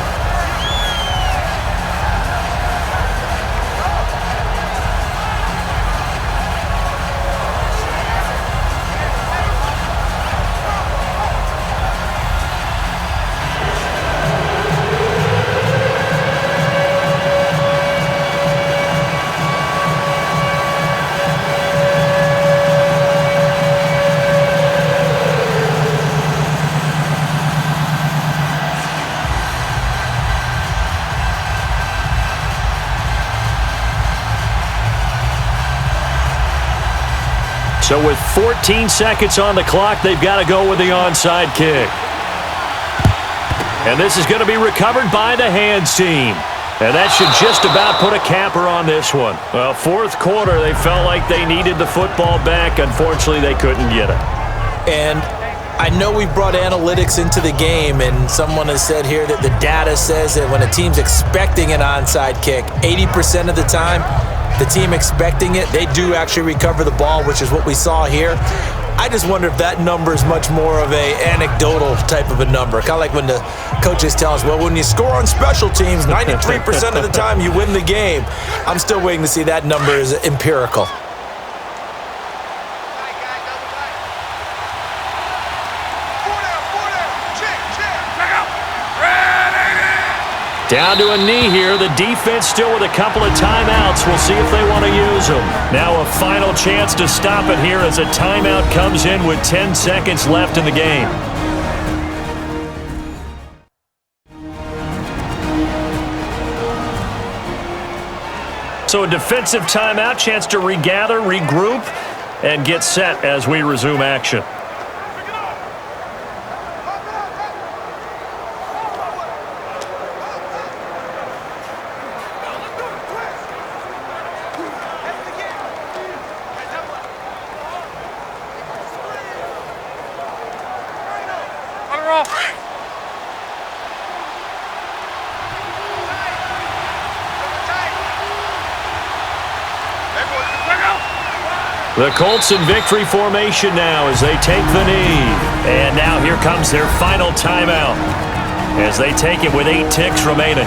Speaker 3: So with 14 seconds on the clock, they've got to go with the onside kick. And this is going to be recovered by the hands team. And that should just about put a capper on this one. Well, fourth quarter, they felt like they needed the football back. Unfortunately, they couldn't get it.
Speaker 4: And I know we brought analytics into the game, and someone has said here that the data says that when a team's expecting an onside kick, 80% of the time, the team expecting it, they do actually recover the ball, which is what we saw here. I just wonder if that number is much more of a anecdotal type of a number. Kind of like when the coaches tell us, well, when you score on special teams, 93% of the time you win the game. I'm still waiting to see that number is empirical.
Speaker 3: Down to a knee here. The defense still with a couple of timeouts. We'll see if they want to use them. Now a final chance to stop it here as a timeout comes in with 10 seconds left in the game. So a defensive timeout, chance to regather, regroup, and get set as we resume action. The Colts in victory formation now as they take the knee. And now here comes their final timeout as they take it with 8 ticks remaining.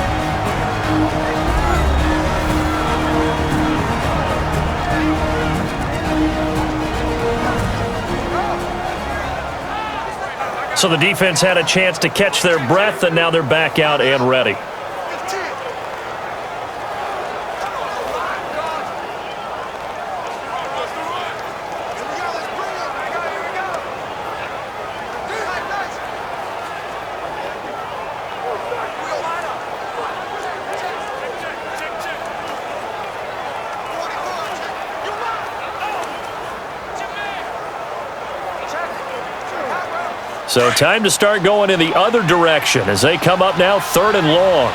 Speaker 3: So the defense had a chance to catch their breath, and now they're back out and ready. So time to start going in the other direction as they come up now 3rd and long.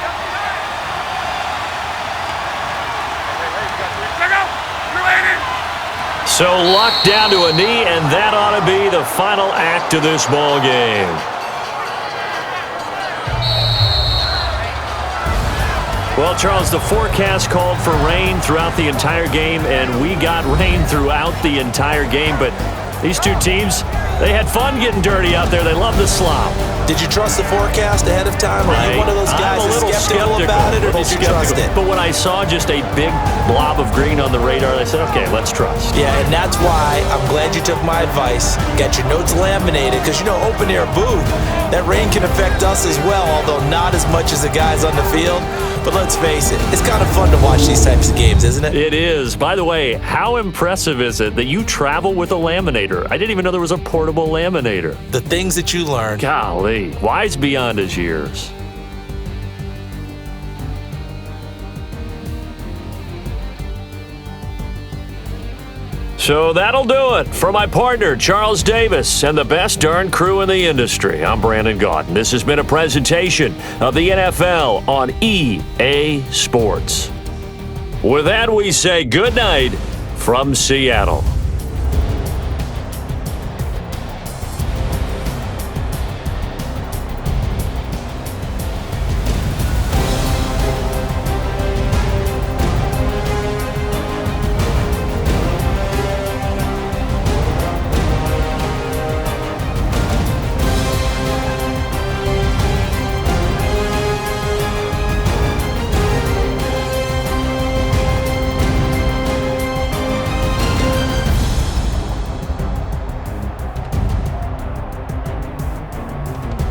Speaker 3: So locked down to a knee, and that ought to be the final act of this ball game. Well, Charles, the forecast called for rain throughout the entire game, and we got rain throughout the entire game, but these two teams, they had fun getting dirty out there. They love the slop.
Speaker 4: Did you trust the forecast ahead of time? Are you one of those guys that's skeptical about it, or did you trust it?
Speaker 3: But when I saw just a big blob of green on the radar, I said, okay, let's trust.
Speaker 4: Yeah, and that's why I'm glad you took my advice. Got your notes laminated, because, you know, open-air booth, that rain can affect us as well, although not as much as the guys on the field. But let's face it, it's kind of fun to watch these types of games, isn't it?
Speaker 3: It is. By the way, how impressive is it that you travel with a laminator? I didn't even know there was a portable laminator.
Speaker 4: The things that you learn.
Speaker 3: Golly, wise beyond his years. So that'll do it for my partner, Charles Davis, and the best darn crew in the industry. I'm Brandon Gaudin. This has been a presentation of the NFL on EA Sports. With that, we say good night from Seattle.